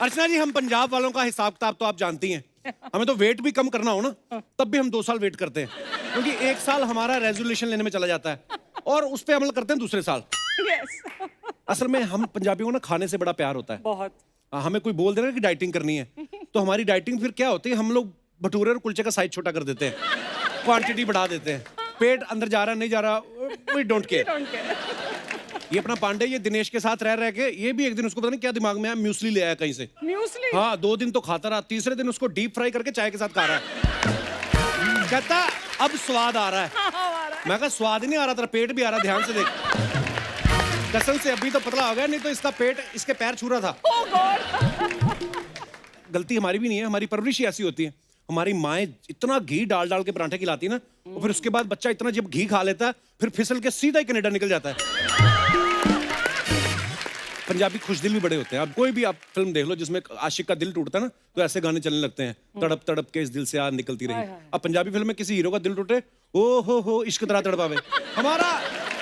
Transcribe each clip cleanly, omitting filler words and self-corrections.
अर्चना जी, हम पंजाब वालों का हिसाब किताब तो आप जानती हैं। हमें तो वेट भी कम करना हो ना, तब भी हम 2 साल वेट करते हैं, क्योंकि 1 साल हमारा रेजोल्यूशन लेने में चला जाता है और उस पे अमल करते हैं दूसरे साल। यस असल में हम पंजाबियों को ना खाने से बड़ा प्यार होता है। बहुत। हमें कोई बोल दे ना कि डाइटिंग करनी है, तो हमारी डाइटिंग फिर क्या होती है, हम लोग भटूरे और कुलचे का साइज छोटा कर देते हैं, क्वांटिटी बढ़ा देते हैं, पेट अंदर जा रहा नहीं जा रहा, वी डोंट केयर। ये अपना पांडे, ये दिनेश के साथ रह के ये भी एक दिन उसको पता नहीं क्या दिमाग में आया, म्यूसली ले आया कहीं से। म्यूसली? हाँ, 2 दिन तो खाता रहा, तीसरे दिन उसको डीप फ्राई करके चाय के साथ खा रहा है। कहता अब स्वाद आ रहा है। मैं कहा स्वाद ही नहीं आ रहा, तेरा पेट भी आ रहा, ध्यान से देख। कसम से अभी तो पतला हो गया, नहीं तो इसका पेट इसके पैर छू रहा था। Oh God! गलती हमारी भी नहीं है, हमारी परवरिश ही ऐसी होती है। हमारी माएँ इतना घी डाल डाल के पराठे खिलाती है ना, और फिर उसके बाद बच्चा इतना जब घी खा लेता है, फिर फिसल के सीधा ही कनाडा निकल जाता है। पंजाबी खुशदिल भी बड़े होते हैं। अब कोई भी आप फिल्म देख लो जिसमें आशिक का दिल टूटता है ना, तो ऐसे गाने चलने लगते हैं, तड़प तड़प के इस दिल से आग निकलती रही। अब पंजाबी फिल्म में किसी हीरो का दिल टूटे, ओ हो इश्क तरह तड़पावे, हमारा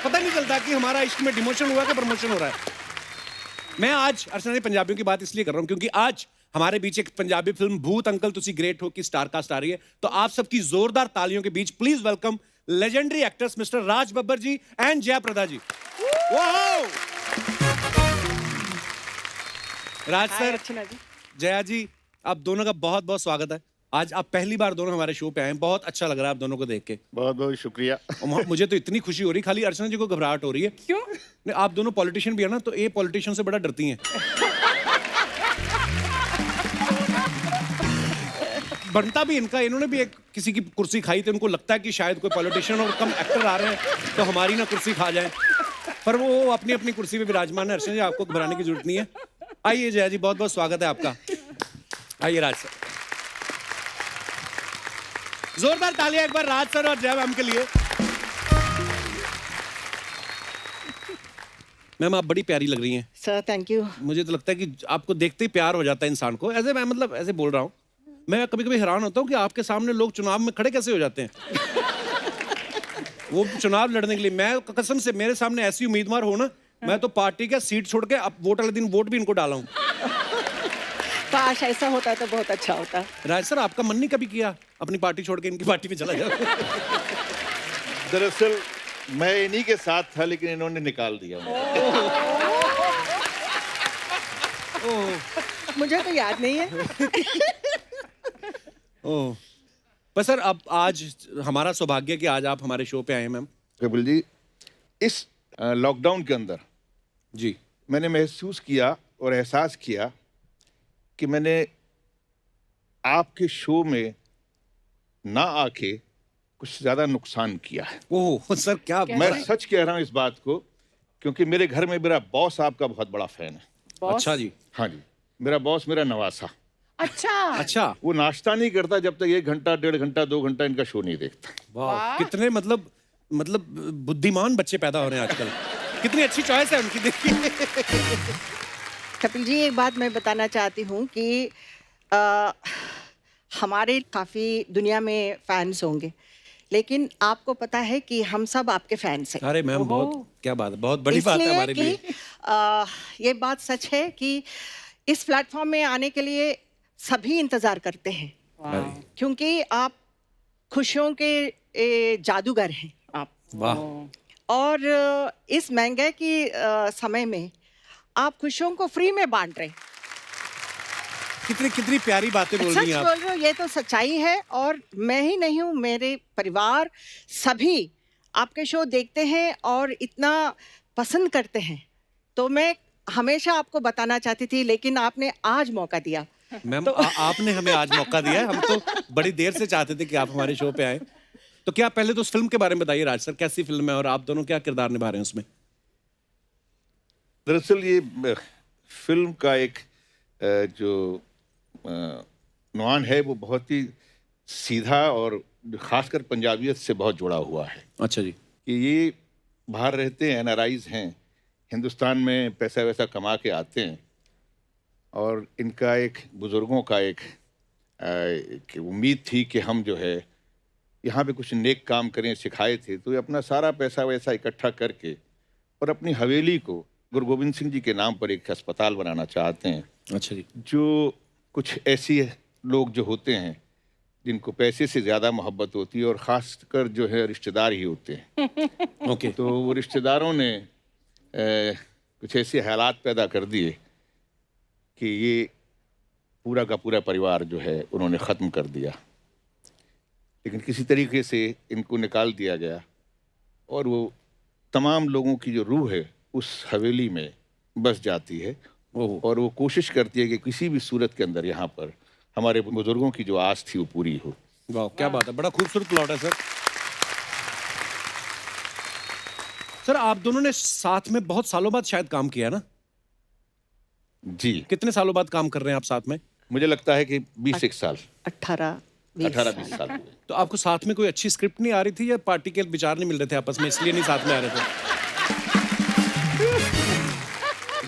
पता नहीं चलता कि हमारा इश्क में डिमोशन हुआ कि प्रमोशन हो रहा है। मैं आज अर्चना जी पंजाबियों की बात इसलिए कर रहा हूँ क्योंकि आज हमारे बीच एक पंजाबी फिल्म भूत अंकल तुसी ग्रेट हो की स्टार कास्ट आ रही है। तो आप सबकी जोरदार तालियों के बीच please welcome legendary actors mister Raj Babbar ji and Jaya Prada ji. Wow! Raj sir, Archana ji. Jaya ji, आप दोनों का बहुत बहुत स्वागत है। आज आप पहली बार दोनों हमारे शो पे आए हैं, बहुत अच्छा लग रहा है आप दोनों को देख के। बहुत बहुत शुक्रिया। और मुझे तो इतनी खुशी हो रही, खाली अर्चना जी को घबराहट हो रही है। क्यों? नहीं, आप दोनों पॉलिटिशियन भी है ना, तो ये पॉलिटिशियन से बड़ा डरती हैं। बनता भी इनका, इन्होंने भी एक किसी की कुर्सी खाई थी, उनको लगता है कि शायद कोई पॉलिटिशियन और कम एक्टर आ रहे हैं तो हमारी ना कुर्सी खा जाए, पर वो अपनी अपनी कुर्सी पे विराजमान है। अर्चना जी, आपको घबराने की जरूरत नहीं है। आइए जया जी, बहुत बहुत स्वागत है आपका। आइए राज सर, जोरदार तालियां एक बार राज सर और जया मैम के लिए। मैम, आप बड़ी प्यारी लग रही हैं। Sir thank you. मुझे तो लगता है कि आपको देखते ही प्यार हो जाता है इंसान को। ऐसे मैं मतलब ऐसे बोल रहा हूँ, मैं कभी कभी हैरान होता हूँ कि आपके सामने लोग चुनाव में खड़े कैसे हो जाते हैं। वो चुनाव लड़ने के लिए, मैं कसम से मेरे सामने ऐसी उम्मीदवार हो ना, मैं तो पार्टी का सीट छोड़ के अब वोट वाले दिन वोट भी इनको डाला हूँ। काश ऐसा होता तो बहुत अच्छा होता। राज सर, आपका मन नहीं कभी किया अपनी पार्टी छोड़ के इनकी पार्टी में चला जाओ? दरअसल मैं इन्हीं के साथ था, लेकिन इन्होंने निकाल दिया मुझे। मुझे तो याद नहीं है। ओह, पर सर अब आज हमारा सौभाग्य कि आज आप हमारे शो पे आए हैं मैम। कपिल जी, इस लॉकडाउन के अंदर जी, मैंने महसूस किया और एहसास किया कि मैंने आपके शो में ना आके कुछ ज्यादा नुकसान किया है। ओह सर, क्या मैं सच कह रहा हूँ इस बात को, क्योंकि मेरे घर में मेरा बॉस आपका बहुत बड़ा फैन है। अच्छा जी। हाँ जी, मेरा बॉस मेरा नवासा। अच्छा, वो नाश्ता नहीं करता जब तक 1 घंटा 1.5 घंटा 2 घंटा इनका शो नहीं देखता। वाह, कितने मतलब बुद्धिमान बच्चे पैदा हो रहे हैं आजकल। कितनी अच्छी चॉइस है उनकी, देखिए। कपिल जी, एक बात मैं बताना चाहती हूँ कि हमारे काफ़ी दुनिया में फैंस होंगे, लेकिन आपको पता है कि हम सब आपके फैंस हैं। अरे मैम, बहुत क्या बात है, बहुत बड़ी बात है हमारे लिए। ये बात सच है कि इस प्लेटफॉर्म में आने के लिए सभी इंतजार करते हैं, क्योंकि आप खुशियों के जादूगर हैं आप। वाह। और इस महंगाई की समय में आप खुशियों को फ्री में बांट रहे हैं। कितनी कितनी प्यारी बातें बोल रही हैं सच आप। बोल रहे हो, ये तो सच्चाई है। और मैं ही नहीं हूँ, मेरे परिवार सभी आपके शो देखते हैं और इतना पसंद करते हैं। तो मैं हमेशा आपको बताना चाहती थी, लेकिन आपने आज मौका दिया। मैम, आपने हमें आज मौका दिया है, हम तो बड़ी देर से चाहते थे कि आप हमारे शो पे आए। तो क्या पहले तो उस फिल्म के बारे में बताइए राज सर, कैसी फिल्म है और आप दोनों क्या किरदार निभा रहे हैं उसमें? दरअसल ये फिल्म का एक जो नुआन है वो बहुत ही सीधा और खासकर पंजाबियत से बहुत जुड़ा हुआ है। अच्छा जी। कि ये बाहर रहते हैं, एनआरआईज हैं, हिंदुस्तान में पैसा वैसा कमा के आते हैं, और इनका एक बुज़ुर्गों का एक उम्मीद थी कि हम जो है यहाँ पे कुछ नेक काम करें, सिखाए थे। तो ये अपना सारा पैसा वैसा इकट्ठा करके और अपनी हवेली को गुरु गोविंद सिंह जी के नाम पर एक अस्पताल बनाना चाहते हैं। अच्छा जी। जो कुछ ऐसी लोग जो होते हैं जिनको पैसे से ज़्यादा मोहब्बत होती है, और ख़ासकर जो है रिश्तेदार ही होते हैं। ओके। तो वो रिश्तेदारों ने कुछ ऐसे हालात पैदा कर दिए कि ये पूरा का पूरा परिवार जो है उन्होंने ख़त्म कर दिया। लेकिन किसी तरीके से इनको निकाल दिया गया, और वो तमाम लोगों की जो रूह है उस हवेली में बस जाती है, ओह, और वो कोशिश करती है कि किसी भी सूरत के अंदर यहाँ पर हमारे बुजुर्गों की जो आस थी वो पूरी हो। वाह क्या बात है, बड़ा खूबसूरत प्लॉट है सर। सर आप दोनों ने साथ में बहुत सालों बाद शायद काम किया है ना? जी, कितने सालों बाद काम कर रहे हैं आप साथ में? मुझे लगता है कि 20 साल 18-20 18-20 साल। साल हुए। तो आपको साथ में कोई अच्छी स्क्रिप्ट नहीं आ रही थी, या पार्टी के विचार नहीं मिल रहे थे आपस में, इसलिए नहीं साथ में आ रहे थे?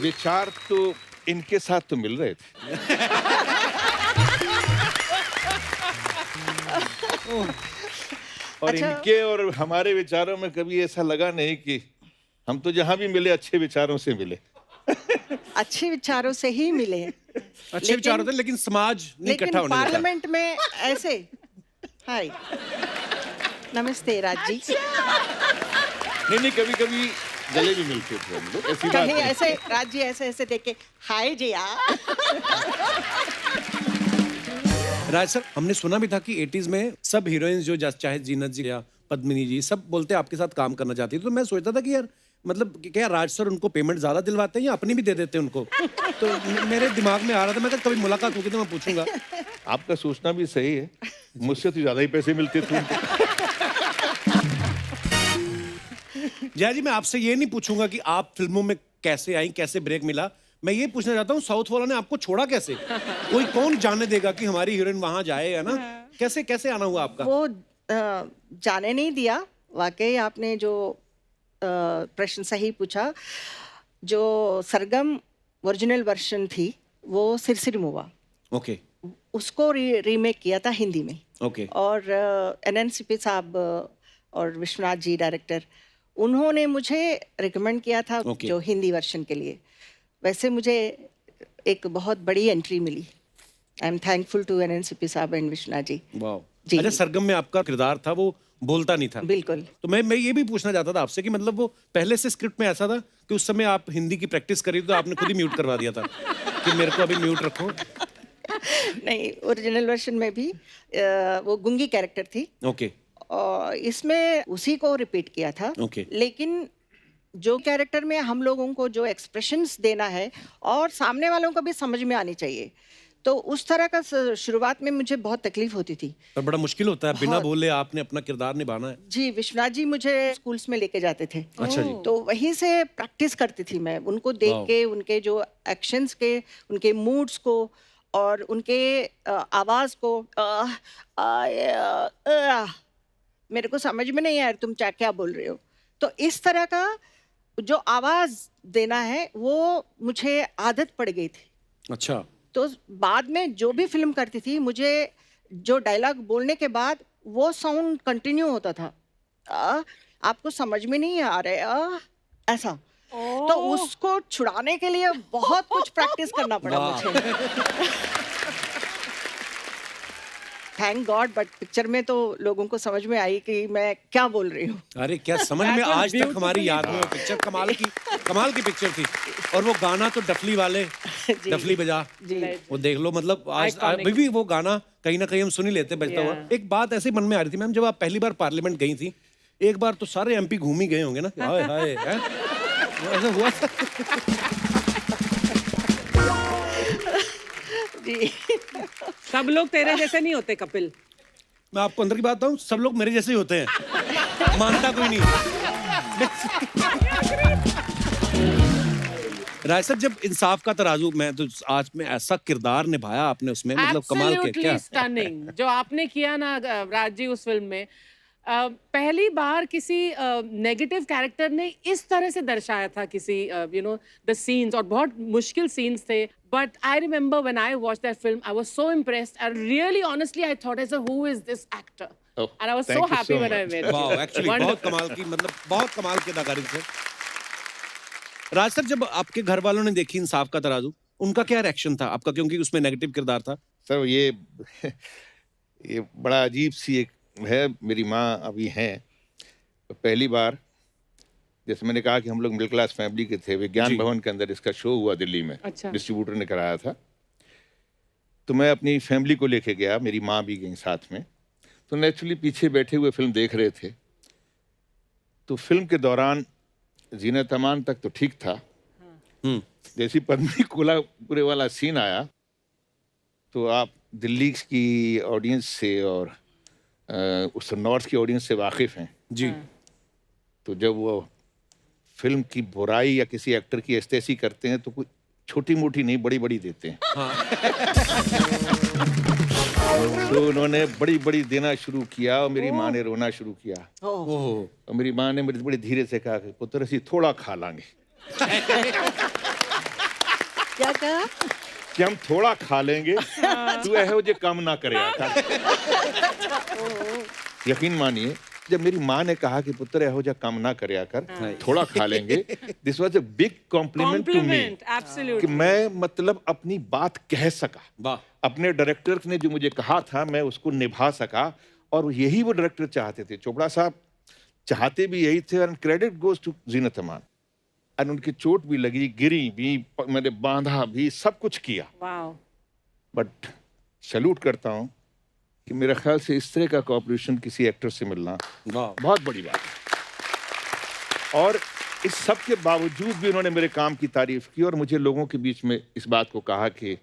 विचार तो इनके साथ तो मिल रहे थे। और अच्छा। इनके और हमारे विचारों में कभी ऐसा लगा नहीं कि हम तो जहां भी मिले अच्छे विचारों से मिले। अच्छे विचारों से ही मिले हैं। अच्छे विचार होते हैं, लेकिन समाज नहीं इकट्ठा लेकिन होने देता। पार्लियामेंट में ऐसे। हाय, नमस्ते राज जी। नहीं नहीं, कभी कभी गले भी मिलते थे हम लोग, ऐसी बात कहीं नहीं। ऐसे राज जी ऐसे ऐसे देख के हाय जी यार। राज सर, हमने सुना भी था कि 80s में सब हीरोइंस जो चाहे जीनत जी या पद्मिनी जी, सब बोलते आपके साथ काम करना चाहती थी। तो मैं सोचता था कि यार मतलब कि क्या राज सर उनको पेमेंट ज्यादा दिलवाते हैं या अपनी भी दे देते हैं उनको? तो मेरे दिमाग में आ रहा था, मैं कहा कभी मुलाकात होगी तो मैं पूछूंगा। आपका सोचना भी सही है, मुझसे तो ज्यादा ही पैसे मिलते थे उनको। जया जी, मैं आपसे ये नहीं पूछूंगा कि आप फिल्मों में कैसे आई, कैसे ब्रेक मिला। मैं ये पूछना चाहता हूँ, साउथ वालों ने आपको छोड़ा कैसे? कोई कौन जाने देगा कि हमारी हीरोइन वहां जाए, है ना? कैसे कैसे आना हुआ आपका? वो जाने नहीं दिया। वाकई आपने जो प्रश्न सही पूछा। जो सरगम ओरिजिनल वर्जन थी वो सिरसिर मुआ, ओके उसको रीमेक किया था हिंदी में। ओके और एनएनसीपी साहब और विश्वनाथ जी डायरेक्टर, उन्होंने मुझे रिकमेंड किया था Okay. जो हिंदी वर्जन के लिए। वैसे मुझे एक बहुत बड़ी एंट्री मिली। I am thankful to NNCP साहब एंड विश्वनाथ जी। वाह। जी। अच्छा, सरगम में आपका किरदार था वो बोलता नहीं था? बिल्कुल। तो मैं ये भी पूछना चाहता था आपसे कि मतलब वो पहले से स्क्रिप्ट में ऐसा था कि उस समय आप हिंदी की प्रैक्टिस करी तो आपने खुद ही म्यूट करवा दिया था कि मेरे को अभी म्यूट रखो? नहीं, ओरिजिनल वर्जन में भी वो गुंगी कैरेक्टर थी ओके और इसमें उसी को रिपीट किया था। Okay. लेकिन जो कैरेक्टर में हम लोगों को जो एक्सप्रेशंस देना है और सामने वालों को भी समझ में आनी चाहिए, तो उस तरह का शुरुआत में मुझे बहुत तकलीफ होती थी। पर बड़ा मुश्किल होता है, बिना बहुत। बोले आपने अपना किरदार निभाना है। जी, विश्वनाथ जी मुझे स्कूल्स में लेके जाते थे। अच्छा जी। तो वहीं से प्रैक्टिस करती थी मैं, उनको देख वाह। के, उनके जो एक्शंस के, उनके मूड्स को और उनके आवाज को। मेरे को समझ में नहीं आया तुम क्या बोल रहे हो। तो इस तरह का जो आवाज देना है वो मुझे आदत पड़ गई थी। अच्छा। तो बाद में जो भी फिल्म करती थी, मुझे जो डायलॉग बोलने के बाद वो साउंड कंटिन्यू होता था। आपको समझ में नहीं आ रहा ऐसा। तो उसको छुड़ाने के लिए बहुत कुछ प्रैक्टिस करना पड़ा वाह। मुझे। थैंक गॉड, बट पिक्चर में तो लोगों को समझ में आई कि मैं क्या बोल रही हूँ। अरे क्या समझ में, That was आज तक हमारी याद में वो पिक्चर कमाल की पिक्चर थी। और वो गाना तो डफली वाले, जी। डफली बजा, जी। वो देख लो, मतलब आज Iconic. अभी भी वो गाना कहीं ना कहीं हम सुन ही लेते बजता हुआ। Yeah. एक बात ऐसे मन में आ रही थी मैम, जब आप पहली बार पार्लियामेंट गई थी, एक बार तो सारे एमपी घूम ही गए होंगे ना? हाय हाय, हैं? ऐसा हुआ था? जी। सब लोग तेरे जैसे नहीं होते कपिल। मैं आपको अंदर की बात बताऊं, सब लोग मेरे जैसे ही होते हैं, मानता कोई नहीं। राय सर, जब इंसाफ का तराजू, मैं तो आज में ऐसा किरदार निभाया आपने उसमें, मतलब कमाल के क्या। स्टनिंग जो आपने किया ना राज जी उस फिल्म में। पहली बार किसी नेगेटिव कैरेक्टर ने इस तरह से दर्शाया था किसी द सीन्स, और बहुत मुश्किल सीन्स थे। But I remember when I watch that film, I was so impressed and really honestly I thought as who is this actor, Oh, and I was thank so you happy so when I much. Met. वाह, actually बहुत कमाल की, मतलब बहुत कमाल की अदाकारी थी। राज सर, जब आपके घर वालों ने देखी इंसाफ का तराजू, उनका क्या रिएक्शन था आपका, क्योंकि उसमें नेगेटिव किरदार था? सर ये बड़ा अजीब सी एक है। मेरी माँ अभी हैं, तो पहली बार, जैसे मैंने कहा कि हम लोग मिडिल क्लास फैमिली के थे, विज्ञान जी। भवन के अंदर इसका शो हुआ दिल्ली में, अच्छा। डिस्ट्रीब्यूटर ने कराया था। तो मैं अपनी फैमिली को लेके गया, मेरी माँ भी गई साथ में। तो नेचुरली पीछे बैठे हुए फिल्म देख रहे थे। तो फिल्म के दौरान जीनत अमान तक तो ठीक था, हम्म। जैसी पद्मिनी कोल्हापुरे वाला सीन आया, तो आप दिल्ली की ऑडियंस से और उस नॉर्थ की ऑडियंस से वाकिफ़ हैं। जी। तो जब वो फिल्म की बुराई या किसी एक्टर की एस्तेसी करते हैं तो कोई छोटी मोटी नहीं, बड़ी बड़ी देते हैं। तो उन्होंने बड़ी बड़ी देना शुरू किया और मेरी माँ ने रोना शुरू किया। ओह। और मेरी माँ ने मेरे बड़े धीरे से कहा कि पुत्र असी थोड़ा खा लांगे, क्या कहा? कि हम थोड़ा खा लेंगे, तू ऐहो जे कम ना करे कर। यकीन मानिए, जब मेरी माँ ने कहा कि पुत्र ऐहो जा कम ना करे कर, थोड़ा खा लेंगे, this was a big compliment to me, compliment, कि एब्सोल्युटली। मैं मतलब अपनी बात कह सका। वाह। अपने डायरेक्टर ने जो मुझे कहा था मैं उसको निभा सका, और यही वो डायरेक्टर चाहते थे। चोपड़ा साहब चाहते भी यही थे, and credit goes to Zeenat Aman. और उनकी चोट भी लगी, गिरी भी, मैंने बांधा भी, सब कुछ किया, वाओ। बट सैल्यूट करता हूँ कि मेरे ख्याल से इस तरह का कॉपरेशन किसी एक्टर से मिलना वाह। बहुत बड़ी बात है। और इस सब के बावजूद भी उन्होंने मेरे काम की तारीफ की और मुझे लोगों के बीच में इस बात को कहा कि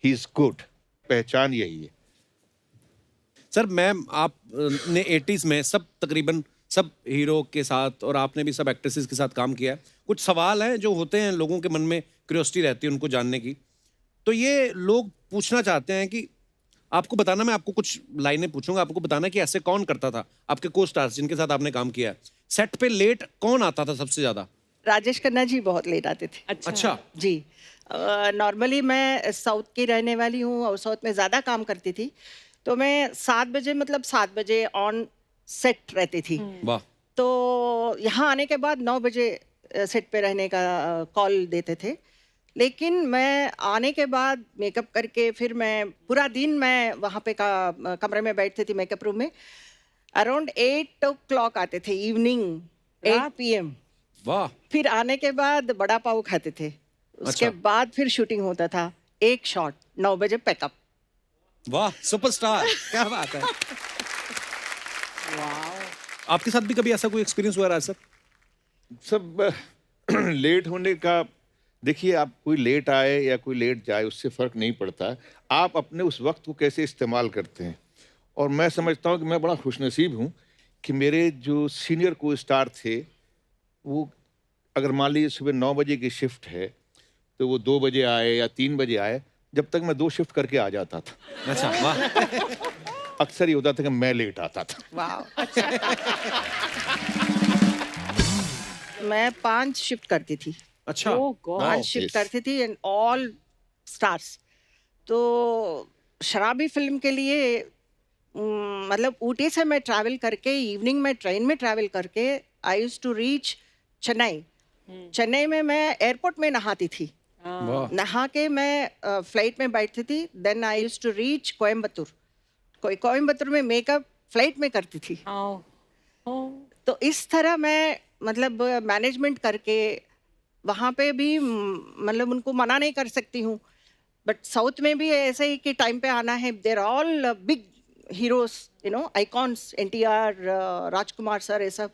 ही इज गुड। पहचान यही है। सर, मैम आप ने 80s में तकरीबन सब हीरो के साथ, और आपने भी सब एक्ट्रेसेस के साथ काम किया है। कुछ सवाल हैं जो होते हैं, लोगों के मन में क्यूरियोसिटी रहती है उनको जानने की। तो ये लोग पूछना चाहते हैं कि आपको बताना, मैं आपको कुछ लाइनें पूछूंगा, आपको बताना कि ऐसे कौन करता था आपके को स्टार्स जिनके साथ आपने काम किया है। सेट पे लेट कौन आता था सबसे ज्यादा? राजेश खन्ना जी बहुत लेट आते थे। अच्छा। जी। नॉर्मली मैं साउथ की रहने वाली हूँ और साउथ में ज़्यादा काम करती थी, तो मैं 7 बजे, मतलब 7 बजे ऑन सेट रहती थी। वाह। तो यहाँ आने के बाद 9 बजे सेट पे रहने का कॉल देते थे। लेकिन मैं आने के बाद मेकअप करके फिर मैं पूरा दिन मैं वहाँ पे कमरे में बैठती थी मेकअप रूम में। अराउंड 8 o'clock आते थे, इवनिंग 8 PM। वाह। फिर आने के बाद बड़ा पाव खाते थे, उसके अच्छा। बाद फिर शूटिंग होता था। एक शॉट 9 बजे पैकअप। वाह, सुपरस्टार। क्या बात है। आपके साथ भी कभी ऐसा कोई एक्सपीरियंस हुआ रहा है सर? सब लेट होने का, देखिए, आप कोई लेट आए या कोई लेट जाए उससे फर्क नहीं पड़ता, आप अपने उस वक्त को कैसे इस्तेमाल करते हैं। और मैं समझता हूँ कि मैं बड़ा खुशनसीब हूँ कि मेरे जो सीनियर को स्टार थे, वो अगर मान लीजिए सुबह 9 बजे की शिफ्ट है तो वो 2 बजे आए या 3 बजे आए, जब तक मैं 2 शिफ्ट करके आ जाता था। अच्छा। वाह। अक्सर ये होता था कि मैं लेट आता था। वाह। मैं 5 शिफ्ट करती थी। अच्छा। ओह गॉड। 5 shift yes. करती थी एंड ऑल स्टार्स। तो शराबी फिल्म के लिए मतलब ऊटी से मैं ट्रैवल करके, इवनिंग में ट्रेन में ट्रैवल करके I used to reach Chennai. Chennai में मैं एयरपोर्ट में नहाती थी। वाह। नहा के मैं फ्लाइट में बैठती थी। Then I used to reach Coimbatore. Coimbatore में मेकअप फ्लाइट में करती थी। तो इस तरह मैं मतलब मैनेजमेंट करके वहाँ पे भी मतलब उनको मना नहीं कर सकती हूँ। बट साउथ में भी ऐसे ही कि टाइम पे आना है। There all big heroes, you know, icons, NTR, Rajkumar sir, ये सब।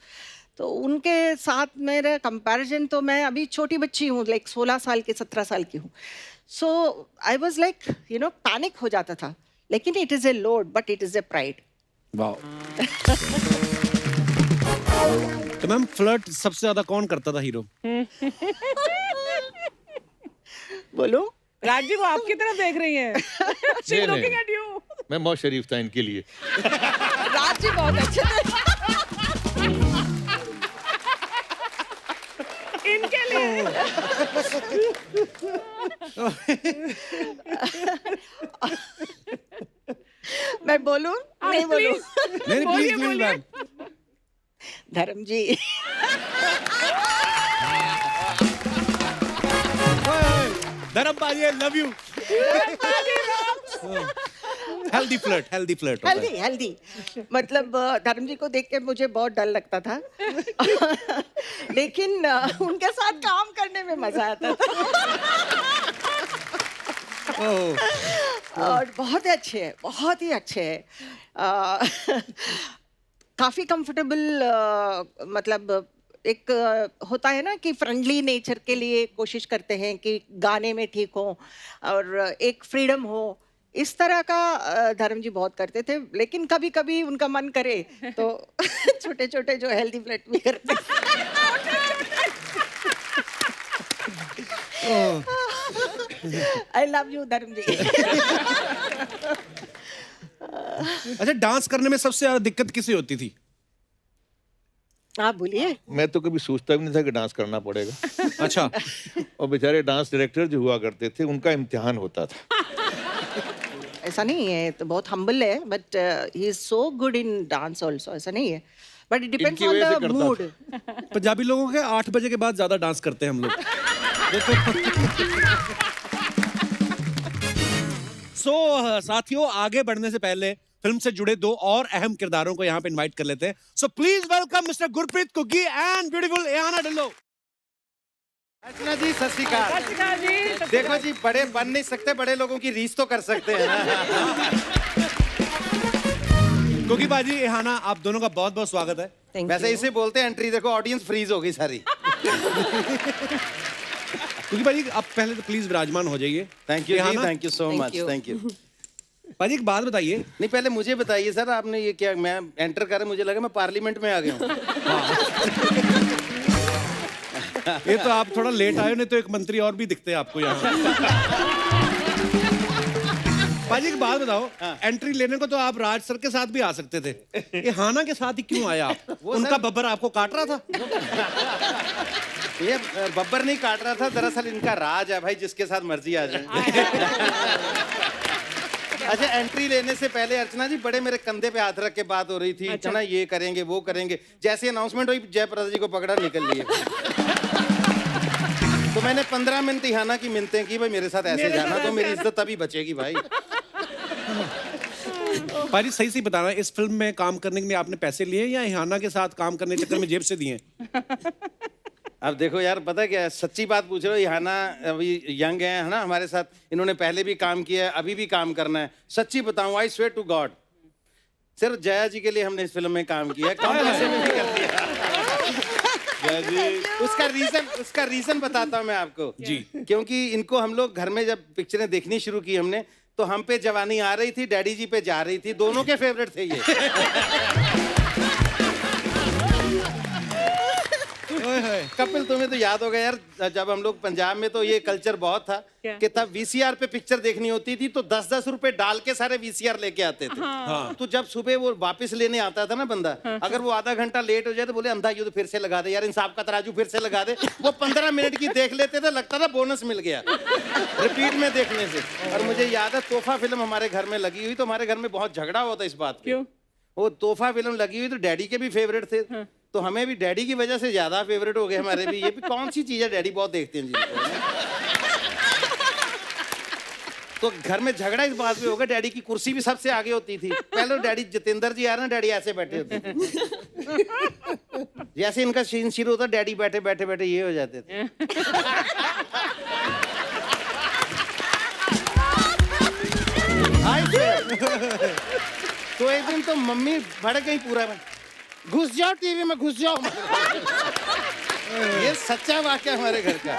तो उनके साथ मेरा कंपैरिजन, तो मैं अभी छोटी बच्ची हूँ, लाइक 16 साल की, 17 साल की हूँ। So I was like, you know, panic हो जाता था। लेकिन it is a load but it is a pride. वाह। तो मैम, फ्लर्ट सबसे ज्यादा कौन करता था हीरो? बोलो। राजी वो आपकी तरफ देख रही है। She's नहीं, looking नहीं। at you. मैं बहुत शरीफ था इनके लिए। राज जी बहुत अच्छे थे। इनके लिए। मैं बोलूं? नहीं बोलूं? नहीं, बोलिए, प्लीज बोलिए। मैम। धर्म जी। धर्म बाजी, I love you. Healthy flirt होता है। हेल्दी मतलब धर्म जी को देख के मुझे बहुत डर लगता था लेकिन उनके साथ काम करने में मजा आता था और बहुत ही अच्छे हैं, बहुत ही अच्छे हैं। काफ़ी कंफर्टेबल, मतलब एक होता है ना कि फ्रेंडली नेचर के लिए कोशिश करते हैं कि गाने में ठीक हो और एक फ्रीडम हो, इस तरह का धर्म जी बहुत करते थे। लेकिन कभी कभी उनका मन करे तो छोटे छोटे जो हेल्दी फ्लर्ट भी करते आई लव यू धर्म जी। अच्छा, डांस करने में सबसे ज्यादा दिक्कत किसे होती थी? आप बोलिए। मैं तो कभी सोचता भी नहीं था कि डांस करना पड़ेगा। अच्छा, और बेचारे डांस डायरेक्टर जो हुआ करते थे उनका इम्तिहान होता था। ऐसा नहीं है, तो बहुत हम्बल है, but he is so good in dance also, ऐसा नहीं है, बट इट डिपेंड्स इनकी ऑन वजह से द करता मूड। पंजाबी लोगों के 8 बजे के बाद ज्यादा डांस करते हैं हम लोग। साथियों, आगे बढ़ने से पहले फिल्म से जुड़े 2 और अहम किरदारों को यहाँ पे इनवाइट कर लेते हैं। So please welcome mister Gurpreet Ghuggi and beautiful Ehana Dhillon. Archana ji सत श्री अकाल। देखो जी, बड़े बन नहीं सकते, बड़े लोगों की रीस तो कर सकते हैं ना। कुग्गी बाजी, एहाना, आप दोनों का बहुत बहुत स्वागत है। वैसे इसे बोलते हैं एंट्री। देखो ऑडियंस फ्रीज हो गई सारी। कुग्गी बाजी, आप पहले तो प्लीज विराजमान हो जाइए। Thank you ji, Ehana, thank you so much, thank you. बाजी एक बात बताइए। नहीं, पहले मुझे बताइए सर, आपने ये क्या, मैं एंटर कर मुझे लगा मैं पार्लियामेंट में आ गया हूँ। ये तो आप थोड़ा लेट आए, नहीं तो एक मंत्री और भी दिखते हैं आपको यहाँ। बाजी एक बात बताओ, एंट्री लेने को तो आप राज सर के साथ भी आ सकते थे, ये हाना के साथ ही क्यों आया आप? उनका बब्बर आपको काट रहा था? ये बब्बर नहीं काट रहा था, दरअसल इनका राज है भाई, जिसके साथ मर्जी आ जाए। अच्छा, एंट्री लेने से पहले अर्चना जी बड़े मेरे कंधे पे हाथ रख के बात हो रही थी। अच्छा ना, ये करेंगे वो करेंगे। जैसे अनाउंसमेंट हुई, जयप्रदा जी को पकड़ा, निकल लिए। तो मैंने 15 मिनट इहाना की मिन्नतें की, भाई मेरे साथ ऐसे जाना, तो मेरी इज्जत तभी बचेगी भाई। बाजी सही से बताना, इस फिल्म में काम करने के लिए आपने पैसे लिए या इहाना के साथ काम करने के चक्कर में जेब से दिए? अब देखो यार, पता क्या है, सच्ची बात पूछ रहे हो। इहाना अभी यंग है ना हमारे साथ, इन्होंने पहले भी काम किया है, अभी भी काम करना है। सच्ची बताऊं, आई स्वेयर टू गॉड, सिर्फ जया जी के लिए हमने इस फिल्म में काम किया है, कम पैसे में भी कर दिया। उसका रीजन बताता हूँ मैं आपको जी। क्योंकि इनको हम लोग घर में जब पिक्चरें देखनी शुरू की हमने, तो हम पे जवानी आ रही थी, डैडी जी पे जा रही थी, दोनों के फेवरेट थे ये। कपिल, तुम्हें तो याद होगा यार, जब हम लोग पंजाब में, तो ये कल्चर बहुत था कि तब वीसीआर पे पिक्चर देखनी होती थी तो 10-10 रुपए डाल के सारे वीसीआर लेके आते थे। हाँ। तो जब सुबह वो वापस लेने आता था ना बंदा, अगर वो आधा घंटा लेट हो जाए तो बोले अंधा, ये तो फिर से लगा दे यार, इंसाफ का तराजू फिर से लगा दे। वो 15 मिनट की देख लेते थे, लगता था बोनस मिल गया रिपीट में देखने से। और मुझे याद है, तोहफा फिल्म हमारे घर में लगी हुई, तो हमारे घर में बहुत झगड़ा हुआ था इस बात पे। वो तोहफा फिल्म लगी हुई तो डैडी के भी फेवरेट थे, तो हमें भी डैडी की वजह से ज्यादा फेवरेट हो गए हमारे भी। ये भी कौन सी चीज है, डैडी बहुत देखते हैं जी। तो घर में झगड़ा इस बात पे होगा, डैडी की कुर्सी भी सबसे आगे होती थी। पहले डैडी जितेंद्र जी आ रहे ना, डैडी ऐसे बैठे होते थे। जैसे इनका सीन शुरू होता, डैडी बैठे बैठे बैठे ये हो जाते थे। तो एक दिन तो मम्मी भड़क गई पूरा, घुस जाओ टीवी में, घुस जाओ। ये सच्चा वाकया हमारे घर का।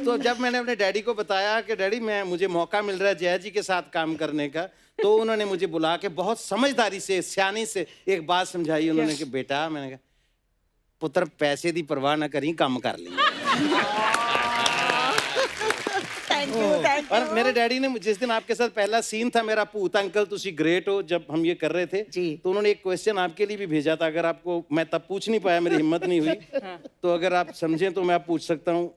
तो जब मैंने अपने डैडी को बताया कि डैडी मुझे मौका मिल रहा है जया जी के साथ काम करने का, तो उन्होंने मुझे बुला के बहुत समझदारी से, सियानी से एक बात समझाई। उन्होंने कि बेटा, मैंने कहा पुत्र पैसे दी परवाह ना करी, काम कर ली। और मेरे डैडी ने जिस दिन आपके साथ पहला सीन था मेरा, भूत अंकल तुसी ग्रेट हो, जब हम ये कर रहे थे जी, तो उन्होंने एक क्वेश्चन आपके लिए भी भेजा था। अगर आपको, मैं तब पूछ नहीं पाया, मेरी हिम्मत नहीं हुई, तो अगर आप समझें तो मैं आप पूछ सकता हूँ।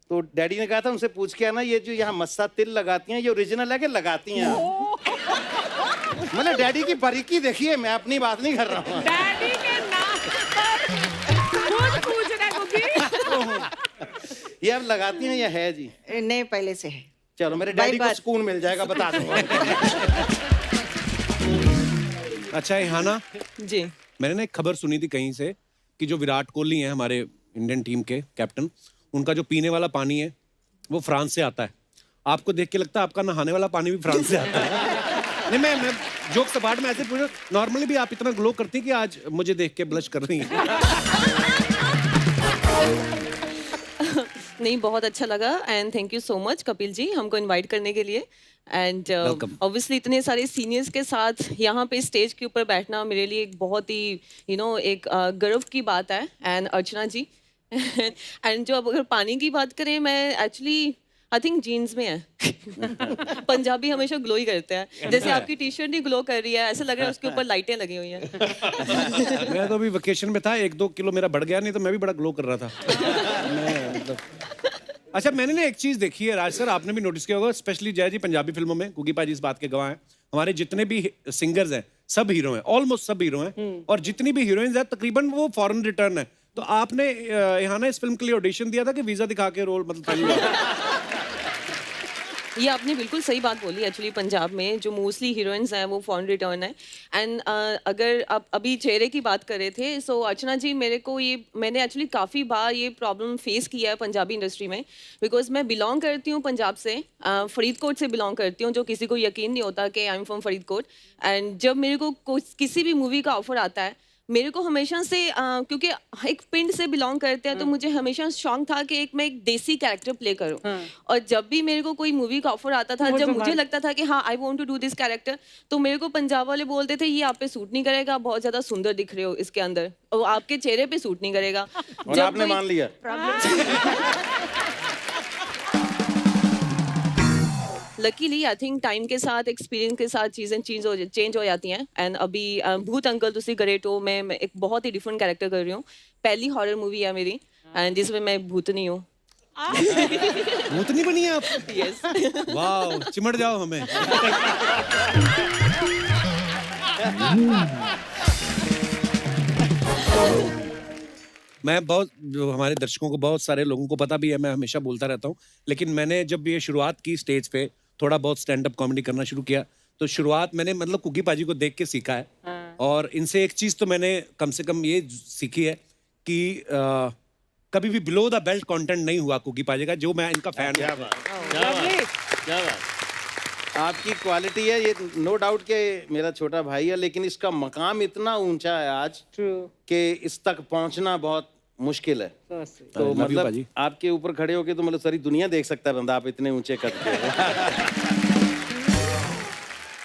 तो डैडी ने कहा था उनसे पूछ के आना, ये जो यहाँ मस्सा तिल लगाती हैं, ये ओरिजिनल है कि लगाती हैं? मतलब डैडी की बारीकी देखिए, मैं अपनी बात नहीं कर रहा हूँ। ये आप लगाती हैं या है जी? नहीं, पहले से है। चलो मेरे डैडी को बात। सुकून मिल जाएगा, बता दूंगा। अच्छा इहाना, जी। मैंने ना एक खबर सुनी थी कहीं से कि जो विराट कोहली हैं हमारे इंडियन टीम के कैप्टन, उनका जो पीने वाला पानी है वो फ्रांस से आता है। आपको देख के लगता है आपका नहाने वाला पानी भी फ्रांस से आता है? नहीं, मैं जोक सपाट में ऐसे पूछा, नॉर्मली भी आप इतना ग्लो करती हैं कि आज मुझे देख के ब्लश कर रही हैं। नहीं, बहुत अच्छा लगा and thank you so much Kapil ji हमको इनवाइट करने के लिए। And Welcome. ऑब्वियसली इतने सारे सीनियर्स के साथ यहाँ पे स्टेज के ऊपर बैठना मेरे लिए एक बहुत ही एक गर्व की बात है। एंड अर्चना जी एंड जो अब अगर पानी की बात करें, मैं एक्चुअली आई थिंक जीन्स में है। पंजाबी हमेशा ग्लो ही करते हैं, जैसे आपकी टी शर्ट ही ग्लो कर रही है, ऐसा लग रहा है उसके ऊपर लाइटें लगी हुई हैं। मैं तो अभी वेकेशन में था, 1-2 किलो मेरा बढ़ गया, नहीं तो मैं भी बड़ा ग्लो कर रहा था। मैं मतलब अच्छा, मैंने ना एक चीज देखी है राज सर, आपने भी नोटिस किया होगा, स्पेशली जय जी पंजाबी फिल्मों में, कुकी पाजी इस बात के गवाह हैं, हमारे जितने भी सिंगर्स हैं सब हीरो हैं, ऑलमोस्ट सब हीरो हैं, और जितनी भी हीरोइंस हैं तकरीबन वो फॉरेन रिटर्न है। तो आपने यहाँ ना इस फिल्म के लिए ऑडिशन दिया था कि वीजा दिखा के रोल मतलब पहली बार? ये आपने बिल्कुल सही बात बोली। एक्चुअली पंजाब में जो मोस्टली हीरोइंस हैं वो फॉरेन रिटर्न है। एंड अगर आप अभी चेहरे की बात कर रहे थे, सो अर्चना जी मैंने एक्चुअली काफ़ी बार ये प्रॉब्लम फेस किया है पंजाबी इंडस्ट्री में, बिकॉज मैं बिलोंग करती हूँ पंजाब से, फरीदकोट से बिलोंग करती हूँ, जो किसी को यकीन नहीं होता कि I am from Faridkot. And जब मेरे को किसी भी मूवी का ऑफर आता है, मेरे को हमेशा से क्योंकि एक पिंड से बिलोंग करते हैं, तो मुझे हमेशा शौक था कि मैं एक देसी कैरेक्टर प्ले करूं। और जब भी मेरे को कोई मूवी का ऑफर आता था, जब मुझे लगता था कि हाँ I want to do this character, तो मेरे को पंजाब वाले बोलते थे ये आप पे सूट नहीं करेगा, बहुत ज्यादा सुंदर दिख रहे हो इसके अंदर, और आपके चेहरे पे सूट नहीं करेगा। और आपने मान लिया? लकीली आई थिंक टाइम के साथ, एक्सपीरियंस के साथ चीज़ें चेंज हो जाती हैं। एंड अभी भूत अंकल तुसी गरेटो में मैं एक बहुत ही डिफरेंट कैरेक्टर कर रही हूँ। पहली हॉरर मूवी है मेरी, एंड जिसमें मैं भूतनी हूँ। भूतनी बनी है आप? यस। वाह, चिमट जाओ हमें। मैं बहुत, जो हमारे दर्शकों को, बहुत सारे लोगों को पता भी है, मैं हमेशा बोलता रहता हूँ, लेकिन मैंने जब ये शुरुआत की स्टेज पे, थोड़ा बहुत स्टैंड अप कॉमेडी करना शुरू किया, तो शुरुआत मैंने मतलब कुकी पाजी को देख के सीखा है। और इनसे एक चीज तो मैंने कम से कम ये सीखी है कि कभी भी बिलो द बेल्ट कंटेंट नहीं हुआ कुकी पाजी का, जो मैं इनका फैन क्या बात, क्या बात, क्या बात। आपकी क्वालिटी है ये, नो डाउट के मेरा छोटा भाई है, लेकिन इसका मकाम इतना ऊंचा है आज कि इस तक पहुंचना बहुत मुश्किल है। तो love you, मतलब पाजी। आपके ऊपर खड़े होके तो मतलब सारी दुनिया देख सकता है बंदा, आप इतने ऊंचे कद के।